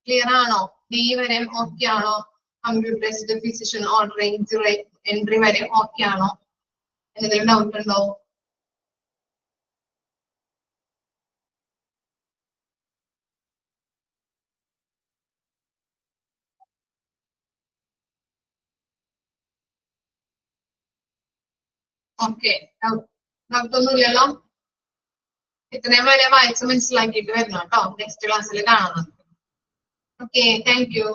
ക്ലിയർ ആണോ? ഡി വരെ ഓക്കെ ആണോ? കമ്പ്യൂട്ടറൈസ്ഡ് ഫിസിഷ്യൻ ഓർഡർ എൻട്രി വരെ ഓക്കെ ആണോ? എന്തെങ്കിലും ഡൗട്ട് ഉണ്ടോ? ഓക്കെ, ഡൗട്ട് ഒന്നുമില്ലല്ലോ. ഇത്രയും വരെ വായിച്ച് മനസ്സിലാക്കിയിട്ട് വരണം കേട്ടോ. നെക്സ്റ്റ് ക്ലാസ്സിൽ കാണാം. Okay, thank you.